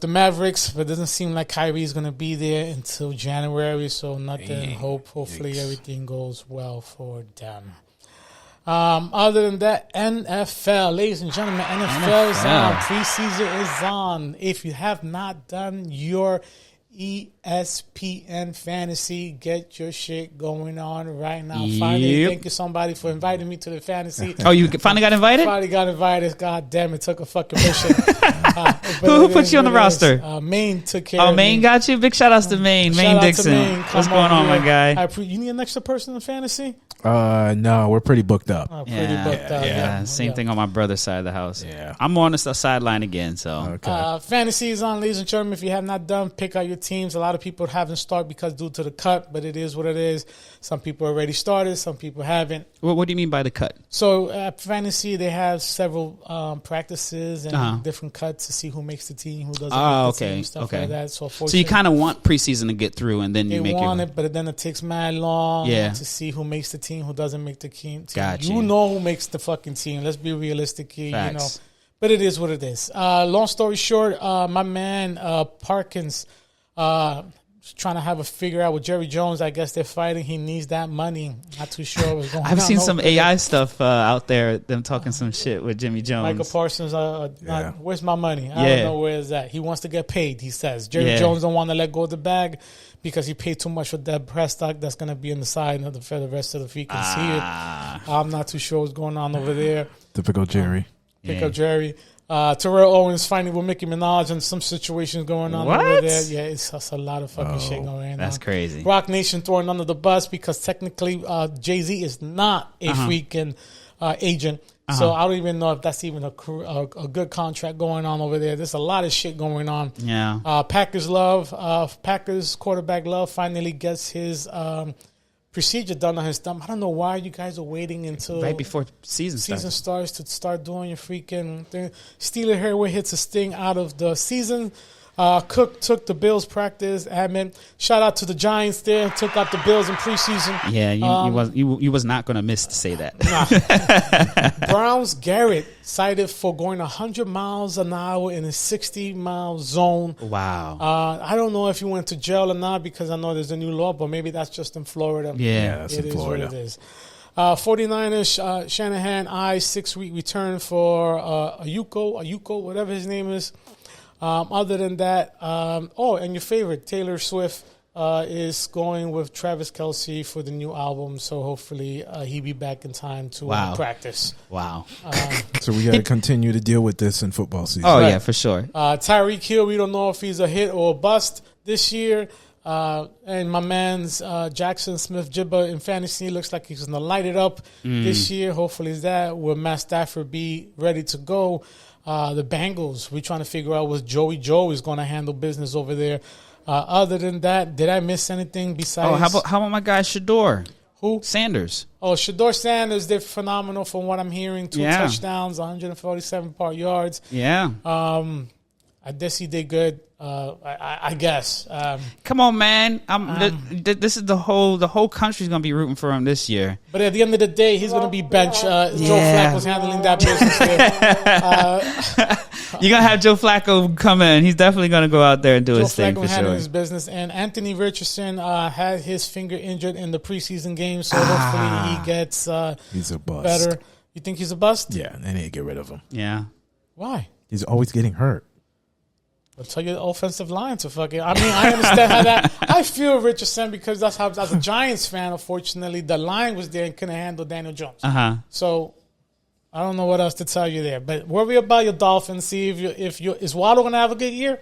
Mavericks, but it doesn't seem like Kyrie's going to be there until January, so nothing. Hopefully everything goes well for them. Other than that, NFL, ladies and gentlemen, NFL is on. Preseason is on. If you have not done your ESPN fantasy, get your shit going on right now. Finally, thank you somebody for inviting me to the fantasy. Oh, you finally got invited? Finally got invited. God damn, it took a fucking mission. Who put you on the roster? Maine took care of me. Maine got you? Big shout outs to Maine. Maine Dixon. What's going on, my guy? You need an extra person in fantasy? No, we're pretty booked up. Same thing on my brother's side of the house. Yeah. I'm on the sideline again, so. Okay. Fantasy is on, ladies and gentlemen. If you have not done, pick out your teams. A lot of people haven't started because due to the cut, but it is what it is. Some people already started, some people haven't. What do you mean by the cut? So at fantasy, they have several practices and different cuts to see who makes the team, who doesn't make the team, stuff like that. So you kind of want preseason to get through, and then you make it, but then it takes mad long to see who makes the team, who doesn't make the team. Gotcha. You know who makes the fucking team. Let's be realistic here, you know. But it is what it is. Long story short, my man Parkins trying to have a figure out with Jerry Jones. I guess they're fighting. He needs that money. Not too sure what's going on. I've seen some AI stuff out there, them talking some shit with Jimmy Jones. Michael Parsons, where's my money? I don't know where is that. He wants to get paid, he says. Jerry Jones don't want to let go of the bag because he paid too much for that press stock that's going to be in the side for the rest of the week. I'm not too sure what's going on over there. Typical Jerry. Jerry. Terrell Owens fighting with Nicki Minaj and some situations going on over there. Yeah, it's a lot of fucking shit going on. That's crazy. Rock Nation thrown under the bus because technically Jay-Z is not a freaking agent. So I don't even know if that's even a good contract going on over there. There's a lot of shit going on. Yeah. Packers quarterback Love finally gets his procedure done on his thumb. I don't know why you guys are waiting until right before season starts to start doing your freaking thing. Steeler Hairway hits a sting out of the season. Cook took the Bills practice admin. Shout out to the Giants there. Took out the Bills in preseason. Yeah, you was not going to miss to say that. Nah. Browns Garrett cited for going 100 miles an hour in a 60-mile zone. Wow. I don't know if he went to jail or not because I know there's a new law, but maybe that's just in Florida. Yeah, that's in Florida. What it is. 49ers, Shanahan eyes 6-week return for Ayuko, whatever his name is. Other than that, and your favorite, Taylor Swift, is going with Travis Kelce for the new album. So hopefully he'll be back in time to practice. Wow. So we got to continue to deal with this in football season. Oh, yeah, for sure. Tyreek Hill, we don't know if he's a hit or a bust this year. And my man's Jackson Smith-Jigba in fantasy looks like he's going to light it up this year. Hopefully it's that. Will Matt Stafford be ready to go? The Bengals, we're trying to figure out what Joey Joe is going to handle business over there. Other than that, did I miss anything besides? How about my guy Shador? Who? Sanders. Oh, Shador Sanders, they're phenomenal from what I'm hearing. 2 touchdowns, 147 yards. Yeah. I guess he did good. I guess. Come on, man! This is the whole country's gonna be rooting for him this year. But at the end of the day, he's gonna be benched. Joe Flacco's handling that business there. You're gonna have Joe Flacco come in. He's definitely gonna go out there and do his thing for sure. Joe Flacco handling his business. And Anthony Richardson had his finger injured in the preseason game, so hopefully he gets he's a bust. Better. You think he's a bust? Yeah, they need to get rid of him. Yeah. Why? He's always getting hurt. I'll tell you the offensive line to fucking. I mean, I understand how that. I feel Richardson because that's how, as a Giants fan, unfortunately, the line was there and couldn't handle Daniel Jones. So I don't know what else to tell you there. But worry about your Dolphins. See if you is Waddle going to have a good year,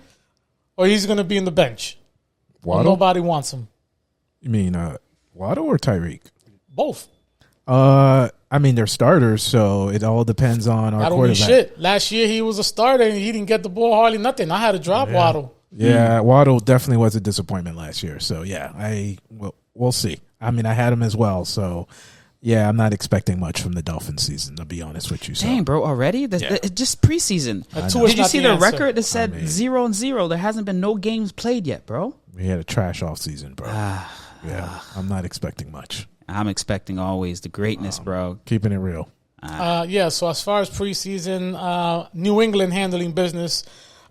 or he's going to be in the bench. Waddle? Nobody wants him. You mean Waddle or Tyreek? Both. I mean, they're starters, so it all depends on our quarterback. Shit. Last year he was a starter and he didn't get the ball hardly nothing. I had to drop Waddle. Yeah, Waddle definitely was a disappointment last year. So yeah, we'll see. I mean, I had him as well. So yeah, I'm not expecting much from the Dolphins season. To be honest with you. So. Dang, bro, already? It's just preseason. Did you see the record that said 0-0? There hasn't been no games played yet, bro. We had a trash off season, bro. Yeah, I'm not expecting much. I'm expecting always the greatness, bro. Keeping it real. So as far as preseason, New England handling business.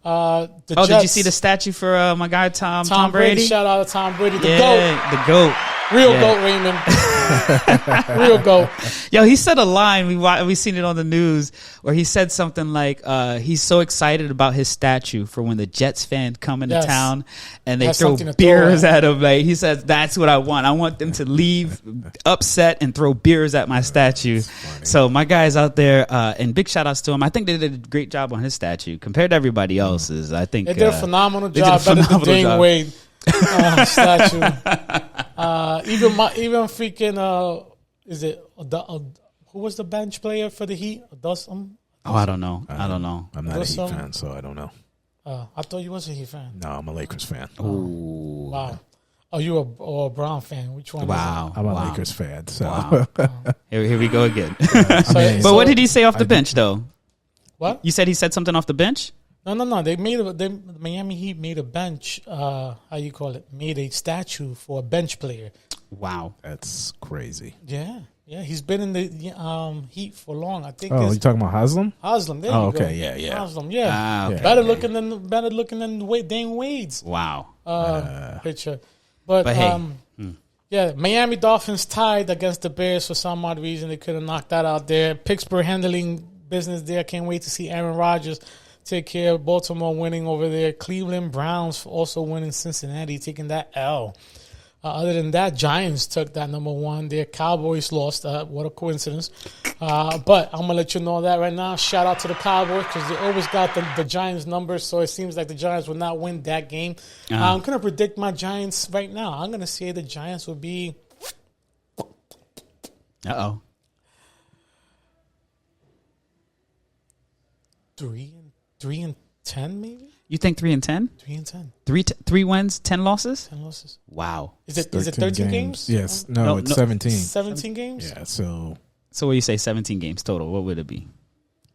Jets, did you see the statue for my guy Tom Brady? Shout out to Tom Brady, the GOAT. Real GOAT, Raymond. Real GOAT. Yo, he said a line. We seen it on the news where he said something like, he's so excited about his statue for when the Jets fans come into town and they throw beers at him. Like, he says, that's what I want. I want them to leave upset and throw beers at my statue. So my guys out there, and big shout outs to him. I think they did a great job on his statue compared to everybody else's. I think they did a phenomenal job. Better than Dwayne Wade statue. Even freaking is it who was the bench player for the Heat? I don't know. I'm not a Heat fan, so I don't know. I thought you was a Heat fan. No, I'm a Lakers fan. Ooh. Wow. Oh, you a Brown fan? Which one? Wow. I'm a Lakers fan. So here we go again. But what did he say off the bench though? What? You said he said something off the bench? No. The Miami Heat made a bench. How you call it? Made a statue for a bench player. Wow, that's crazy. Yeah. He's been in the Heat for long. I think. Oh, you talking about Haslam? Haslam. There you go. Okay. Yeah. Haslam. Yeah. Okay. Better looking than Dane Wade's. Wow. Picture. But hey. Miami Dolphins tied against the Bears for some odd reason. They could have knocked that out there. Pittsburgh handling business there. Can't wait to see Aaron Rodgers take care of Baltimore winning over there. Cleveland Browns also winning. Cincinnati taking that L. Other than that, Giants took that number one. Their Cowboys lost. What a coincidence. But I'm going to let you know that right now. Shout out to the Cowboys because they always got the Giants numbers. So it seems like the Giants will not win that game. I'm going to predict my Giants right now. I'm going to say the Giants will be... 3-10 maybe? You think 3-10? 3-10. 3 wins, 10 losses? 10 losses. Wow. Is it 13 games? Yes. No, it's 17. 17 games? Yeah, so what do you say, 17 games total? What would it be?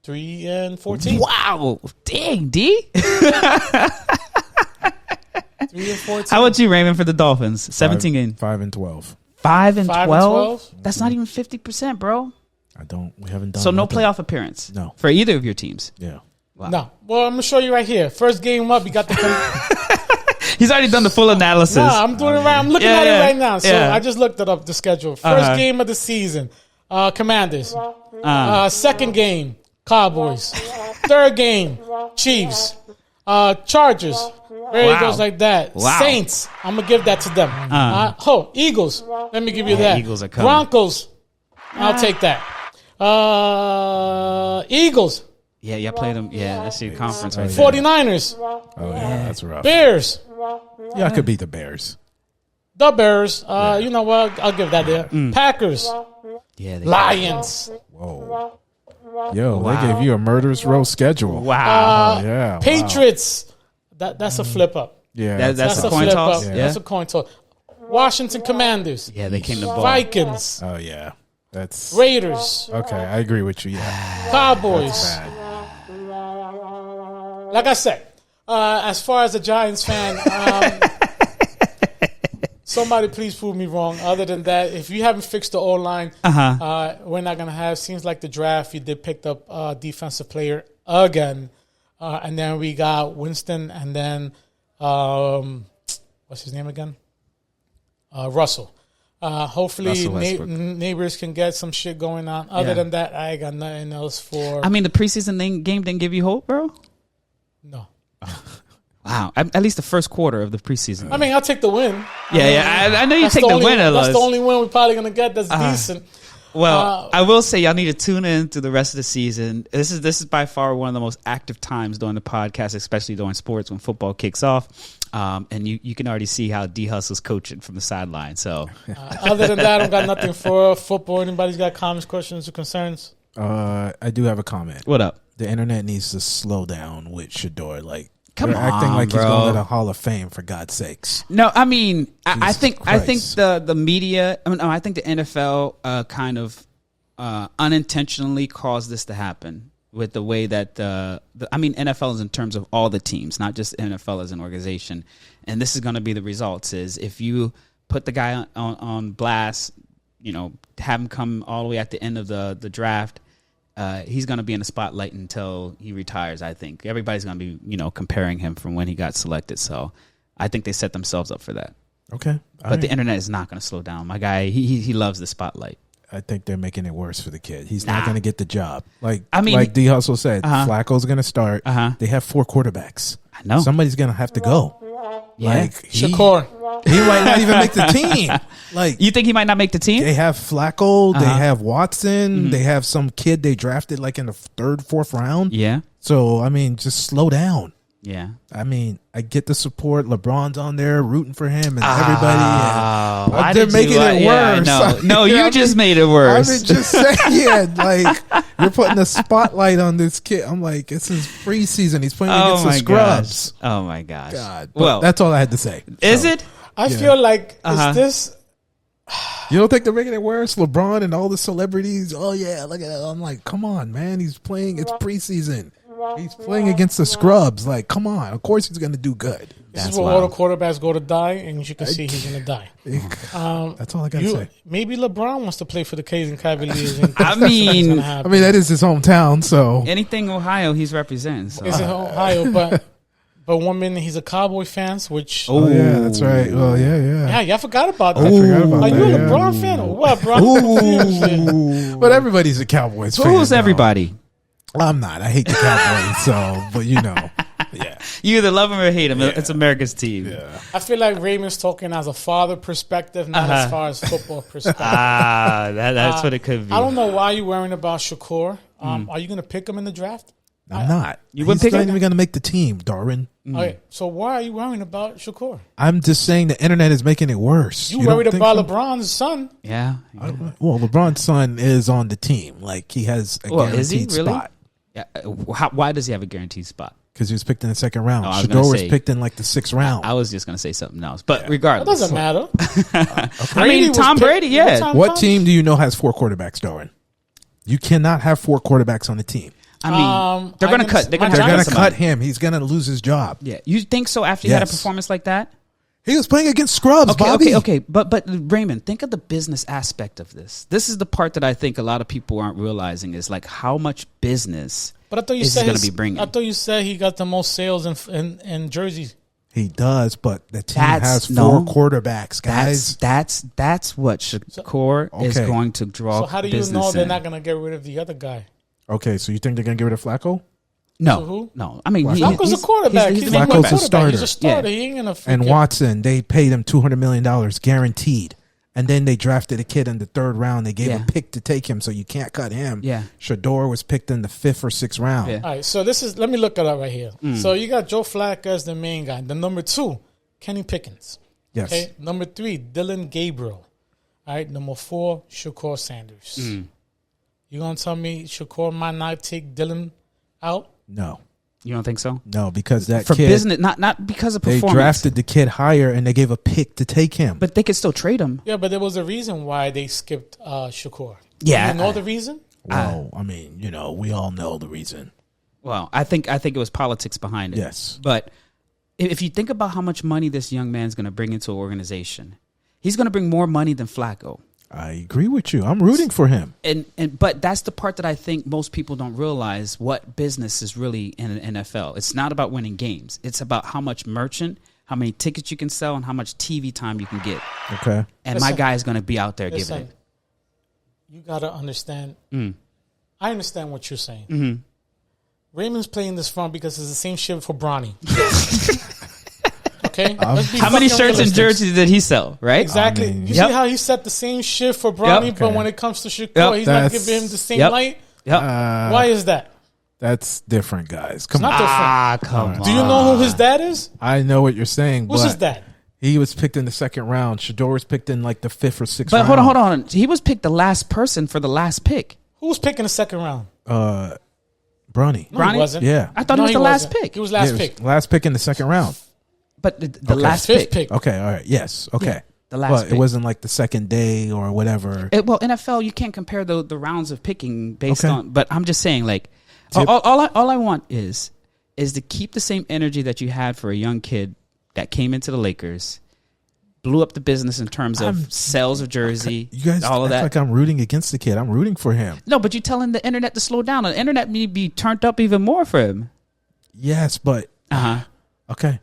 3-14. Wow. Dang, D. 3-14. How about you, Raymond, for the Dolphins? 17 games. 5-12. 5-12? That's not even 50%, bro. We haven't done So no playoff appearance? No. For either of your teams? Yeah. Wow. No. Well, I'm going to show you right here. First game up, you got the... He's already done the full analysis. No, I'm doing it right. I'm looking at it right now. So I just looked it up, the schedule. First game of the season, Commanders. Second game, Cowboys. Third game, Chiefs. Chargers. There it goes like that. Wow. Saints. I'm going to give that to them. Eagles. Let me give you that. Eagles are coming. Broncos. I'll take that. Eagles. Yeah, y'all played them. Yeah, that's your conference right there. 49ers. Oh, yeah, that's rough. Bears. Yeah, I could beat the Bears. The Bears. You know what? I'll give that there. Packers. Yeah. Lions. Whoa. Yo, they gave you a murderous row schedule. Wow. Patriots. That's a flip up. Yeah. That's a flip coin toss. up. Yeah. That's a coin toss. Washington Commanders. Yeah, they came to ball. Vikings. Oh, yeah. That's Raiders. okay. I agree with you. Yeah. Cowboys. Like I said, as far as a Giants fan, somebody please prove me wrong. Other than that, if you haven't fixed the O-line, we're not going to have. Seems like the draft, you did pick up a defensive player again. And then we got Winston and then, what's his name again? Russell. Hopefully neighbors can get some shit going on. Other than that, I got nothing else for. I mean, the preseason game didn't give you hope, bro? No. Wow. At least the first quarter of the preseason. I mean, I'll take the win. I know you take the win. That's the only win we're probably going to get that's decent. Well, I will say y'all need to tune in to the rest of the season. This is by far one of the most active times during the podcast, especially during sports when football kicks off. And you can already see how D Hustle's coaching from the sideline. So, other than that, I don't got nothing for football. Anybody's got comments, questions, or concerns? I do have a comment. What up? The internet needs to slow down with Shador. Like, come on, acting like bro. He's going to the Hall of Fame, for God's sakes. No, I mean, I think Christ. the media. I think the NFL kind of unintentionally caused this to happen with the way that NFL is in terms of all the teams, not just NFL as an organization. And this is going to be the results: is if you put the guy on blast, have him come all the way at the end of the draft. He's going to be in the spotlight until he retires. I think everybody's going to be, comparing him from when he got selected. So I think they set themselves up for that. Okay, but the internet is not going to slow down. My guy, he loves the spotlight. I think they're making it worse for the kid. He's not going to get the job. Like D Hustle said, Flacco's going to start. They have 4 quarterbacks. I know somebody's going to have to go. Yeah. Like Shakur. He might not even make the team. Like, you think he might not make the team? They have Flacco. They have Watson. They have some kid they drafted like in the 3rd, 4th round. Yeah. So, I mean, just slow down. Yeah. I mean, I get the support. LeBron's on there rooting for him and everybody. But they're making it worse. No, you just made it worse. I mean, just saying, like, you're putting a spotlight on this kid. I'm like, it's his preseason. He's playing against the scrubs. Gosh. Oh, my gosh. God. Well, that's all I had to say. Is it? I feel like, is this... You don't think they're making it worse? LeBron and all the celebrities. Oh, yeah, look at that. I'm like, come on, man. He's playing. It's preseason. He's playing against the scrubs. Like, come on. Of course he's going to do good. This is where all the quarterbacks go to die, and you can see he's going to die. That's all I got to say. Maybe LeBron wants to play for the Cleveland Cavaliers. I mean, that is his hometown, so. Anything Ohio, he's representing. So. It's in Ohio, but one minute he's a Cowboy fan, which... Oh, yeah, that's right. Oh, yeah. Yeah, y'all forgot about that. I forgot about Are that. you a LeBron fan or what, bro? But everybody's a Cowboys fan. Who's everybody? I'm not. I hate the Cowboys, but yeah. You either love him or hate him. Yeah. It's America's team. Yeah. I feel like Raymond's talking as a father perspective, not as far as football perspective. That's what it could be. I don't know why you're worrying about Shakur. Are you going to pick him in the draft? I'm not. You wouldn't pick him? He's not even going to make the team, Darwin. Okay, so why are you worrying about Shakur? I'm just saying the internet is making it worse. You worried about LeBron's son? Yeah. Well, LeBron's son is on the team. Like, he has a guaranteed spot. Yeah. Why does he have a guaranteed spot? Because he was picked in the 2nd round. Shador was picked in like the 6th round. I was just going to say something else. But regardless. It doesn't matter. I mean, Tom Brady, yeah. What team do you know has 4 quarterbacks, Darwin? You cannot have 4 quarterbacks on the team. I mean, they're going to cut. They're going to cut him. He's going to lose his job. Yeah. You think so after he had a performance like that? He was playing against scrubs, Bobby. Okay. But Raymond, think of the business aspect of this. This is the part that I think a lot of people aren't realizing is like how much business but I thought you is said going to be bringing. I thought you said he got the most sales in jerseys. He does, but the team has 4 quarterbacks, guys. That's what Shakur is going to draw. So how do you know they're not going to get rid of the other guy? Okay, so you think they're going to get rid of Flacco? No. I mean, Flacco's a quarterback. He's a starter. He's a starter. He ain't gonna. And Watson, they paid him $200 million guaranteed, and then they drafted a kid in the 3rd round. They gave a pick to take him, so you can't cut him. Yeah, Shador was picked in the 5th or 6th round. Yeah. All right, so let me look it up right here. So you got Joe Flacco as the main guy. The number 2, Kenny Pickens. Yes. Okay. Number 3, Dylan Gabriel. All right. Number 4, Shakur Sanders. You gonna tell me Shakur might not take Dylan out? No. You don't think so? No, because that for kid, business, not because of performance. They drafted the kid higher, and they gave a pick to take him. But they could still trade him. Yeah, but there was a reason why they skipped Shakur. Yeah, you know the reason? Well, I mean, we all know the reason. Well, I think it was politics behind it. Yes, but if you think about how much money this young man's going to bring into an organization, he's going to bring more money than Flacco. I agree with you. I'm rooting for him. But that's the part that I think most people don't realize what business is really in an NFL. It's not about winning games. It's about how much merchant, how many tickets you can sell, and how much TV time you can get. Okay. And my guy is going to be out there giving it. You got to understand. I understand what you're saying. Mm-hmm. Raymond's playing this front because it's the same shit for Bronny. Okay. How many shirts and jerseys did he sell? Right. Exactly. You see how he set the same shit for Bronny, but when it comes to Shakur, he's not giving him the same light. Why is that? That's different, guys. Come on. Come on. Do you know who his dad is? I know what you're saying. Who's his dad? He was picked in the second round. Shador was picked in like the 5th or 6th round. But hold on. He was picked the last person for the last pick. Who was picked in the second round? Bronny. No, he wasn't. Yeah. I thought he was the last pick. He was last pick. Last pick in the second round. But the last pick. Okay, all right. Yes, okay. Yeah, the last pick. It wasn't like the second day or whatever. Well, NFL, you can't compare the rounds of picking based on. But I'm just saying, like, all I want is to keep the same energy that you had for a young kid that came into the Lakers, blew up the business in terms of sales of jersey, you guys all of that. Like I'm rooting against the kid. I'm rooting for him. No, but you're telling the internet to slow down. The internet may be turned up even more for him. Yes, but okay.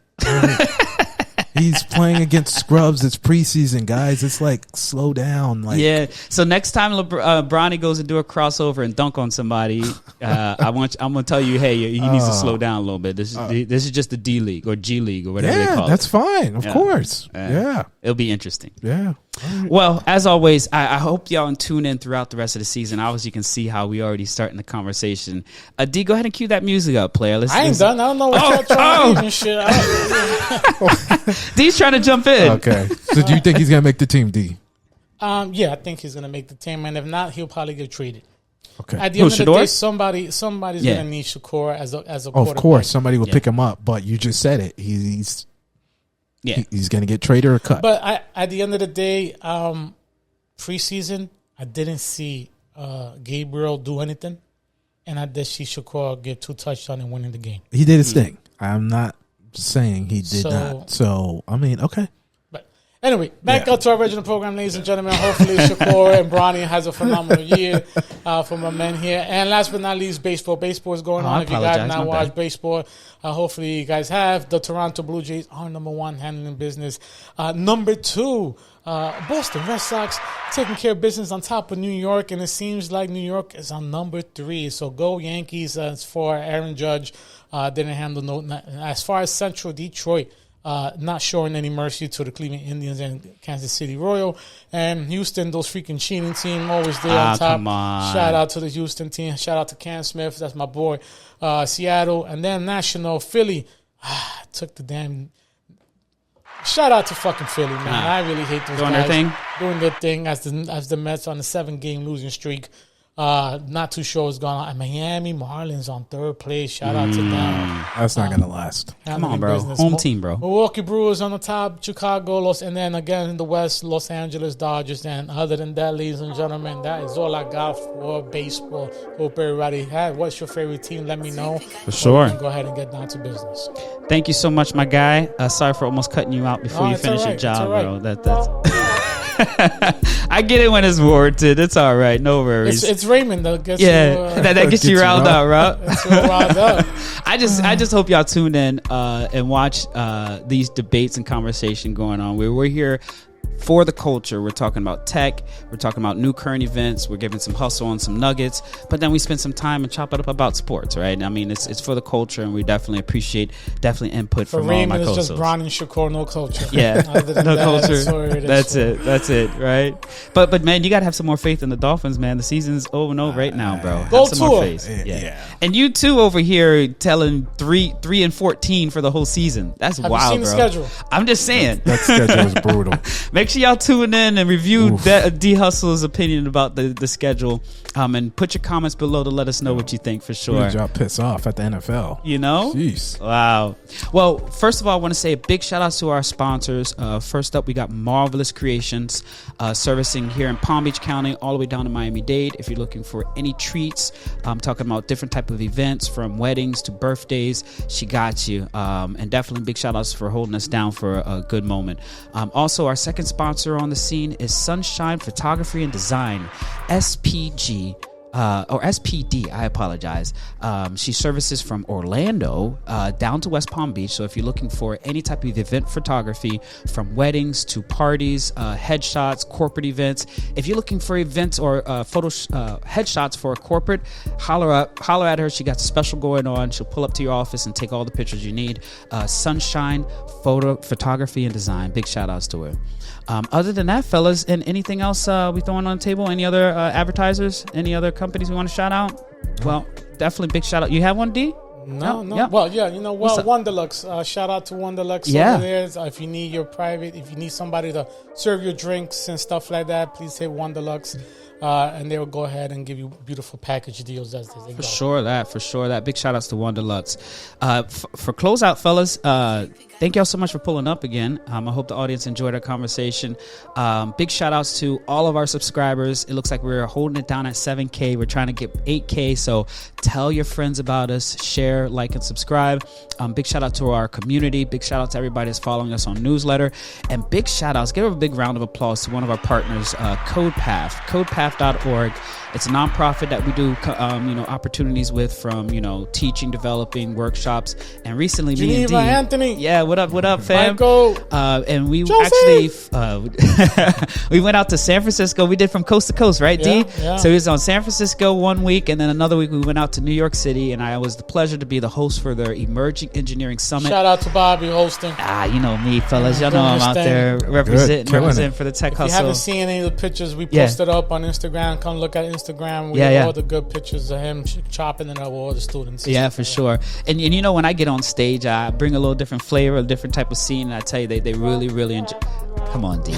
He's playing against scrubs. It's preseason, guys. It's like slow down. Like So next time Bronny goes to do a crossover and dunk on somebody, I'm gonna tell you, hey, he needs to slow down a little bit. This is just the D League or G League or whatever they call it. That's fine. Of course. It'll be interesting. Yeah. Right. Well, as always, I hope y'all tune in throughout the rest of the season. Obviously, you can see how we already starting the conversation. D, go ahead and cue that music up, player. I ain't done. I don't know what y'all trying to do and shit. D's trying to jump in. Okay. So do you think he's going to make the team, D? Yeah, I think he's going to make the team. And if not, he'll probably get traded. Okay. At the end of the day, somebody's going to need Shakur as a quarterback. Of course, somebody will pick him up. But you just said it. He's going to get traded or cut. But at the end of the day, preseason, I didn't see Gabriel do anything. And I did see Shakur get 2 touchdowns and winning the game. He did his thing. I'm not saying he did not. So, I mean, okay. But anyway, back up to our original program, ladies and gentlemen. Hopefully, Shakur and Bronny has a phenomenal year for my men here. And last but not least, baseball. Baseball is going on. If you guys have not watched baseball, hopefully you guys have. The Toronto Blue Jays are number 1 handling business. Number 2, Boston Red Sox taking care of business on top of New York, and it seems like New York is on number 3. So go Yankees. As for Aaron Judge, didn't handle as far as Central Detroit, not showing any mercy to the Cleveland Indians and Kansas City Royal. And Houston, those freaking cheating team, always there on top. Come on. Shout out to the Houston team. Shout out to Cam Smith. That's my boy. Seattle. And then National Philly. Took the damn... Shout out to fucking Philly, man. I really hate those guys doing their thing as the Mets on the 7-game losing streak. Not too sure what's going on. Miami Marlins on 3rd place. Shout out to them. That's not going to last. Come on, bro. Home team, bro. Milwaukee Brewers on the top. Chicago, and then again in the West, Los Angeles Dodgers. And other than that, ladies and gentlemen, that is all I got for baseball. Hope everybody had. What's your favorite team? Let me know. For sure. Go ahead and get down to business. Thank you so much, my guy. Sorry for almost cutting you out before you finish your job, bro. That's I get it when it's warranted. It's all right. No worries. It's Raymond that gets that gets you riled up, right? That's riled up. I just hope y'all tune in and watch these debates and conversation going on. We're here for the culture. We're talking about tech. We're talking about new current events. We're giving some hustle on some nuggets, but then we spend some time and chop it up about sports, right? I mean, it's for the culture, and we definitely appreciate input from all my co-hosts. It's just Bronny and Shakur, no culture. Yeah, no culture. That's it, right? But man, you gotta have some more faith in the Dolphins, man. The season's over and over right now, bro. Go have some more faith. Yeah. And you too over here telling 3-14 for the whole season. That's wild, bro. Have you seen the schedule? I'm just saying that schedule is brutal. Make sure y'all tune in and review D Hustle's opinion about the schedule, and put your comments below to let us know what you think for sure. Y'all piss off at the NFL, you know? Jeez. Wow. Well, first of all, I want to say a big shout out to our sponsors. First up, we got Marvelous Creations, servicing here in Palm Beach County all the way down to Miami-Dade. If you're looking for any treats, I'm talking about different type of events from weddings to birthdays, she got you. And definitely big shout outs for holding us down for a good moment. Also, our second sponsor on the scene is Sunshine Photography and Design, SPG. or SPD, I apologize. She services from Orlando down to West Palm Beach. So if you're looking for any type of event photography, from weddings to parties, headshots, corporate events, if you're looking for events or headshots for a corporate, holler at her. She got special going on. She'll pull up to your office and take all the pictures you need. Sunshine photography and design. Big shout outs to her. Other than that, fellas, and anything else we throwing on the table? Any other advertisers? Any other companies we want to shout out? Well, definitely big shout out. You have one, D? No. Yeah. Well, yeah, Wonderlux. Shout out to Wonderlux. Yeah. Over there. If you need if you need somebody to serve your drinks and stuff like that, please hit Wonderlux. And they will go ahead and give you beautiful package deals as they go. For sure that. Big shout outs to Wonderlux. For closeout, fellas, thank y'all so much for pulling up again. I hope the audience enjoyed our conversation. Big shout outs to all of our subscribers. It looks like we're holding it down at 7K. We're trying to get 8K. So tell your friends about us, share, like, and subscribe. Big shout out to our community. Big shout out to everybody that's following us on newsletter. And big shout outs, give a big round of applause to one of our partners, CodePath. CodePath.org. It's a nonprofit that we do, opportunities with, from, teaching, developing workshops. And recently, Geneva, me and D, Anthony. Yeah, what up, fam? Michael. And we Joseph. actually, we went out to San Francisco. We did from coast to coast, right, D? Yeah. So we was on San Francisco one week, and then another week we went out to New York City, and I was the pleasure to be the host for their Emerging Engineering Summit. Shout out to Bobby hosting. You know me, fellas. Y'all know I'm out there representing for the tech hustle. If you haven't seen any of the pictures we posted up on Instagram, come look at Instagram. We have all the good pictures of him chopping it up with all the students. Yeah, for sure. And when I get on stage, I bring a little different flavor, a different type of scene, and I tell you, they really, really enjoy. Come on, D.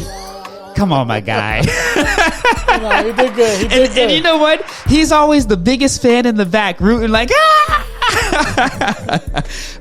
Come on, my guy. He did good. He did good. And you know what? He's always the biggest fan in the back, rooting like,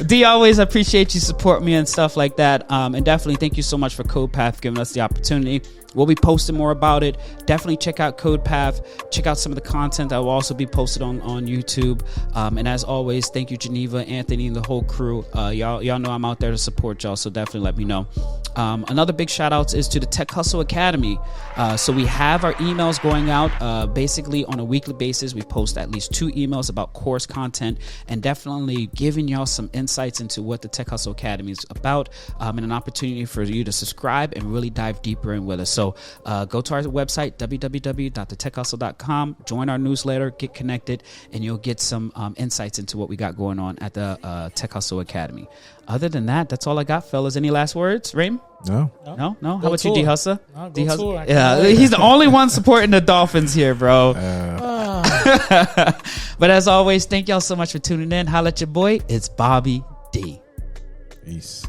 D, always appreciate you support me and stuff like that. And definitely thank you so much for CodePath giving us the opportunity. We'll be posting more about it. Definitely check out CodePath. Check out some of the content that will also be posted on YouTube. And as always, thank you, Geneva, Anthony, and the whole crew. Y'all know I'm out there to support y'all, so definitely let me know. Another big shout out is to the Tech Hustle Academy. So we have our emails going out basically on a weekly basis. We post at least 2 emails about course content and definitely giving y'all some insights into what the Tech Hustle Academy is about, and an opportunity for you to subscribe and really dive deeper in with us. So go to our website, www.thetechhustle.com, join our newsletter, get connected, and you'll get some insights into what we got going on at the Tech Hustle Academy. Other than that, that's all I got, fellas. Any last words, Raym? No. How about you, D Hustle? D Hustle? Yeah, he's the only one supporting the Dolphins here, bro. But as always, thank y'all so much for tuning in. Holla at your boy. It's Bobby D. Peace.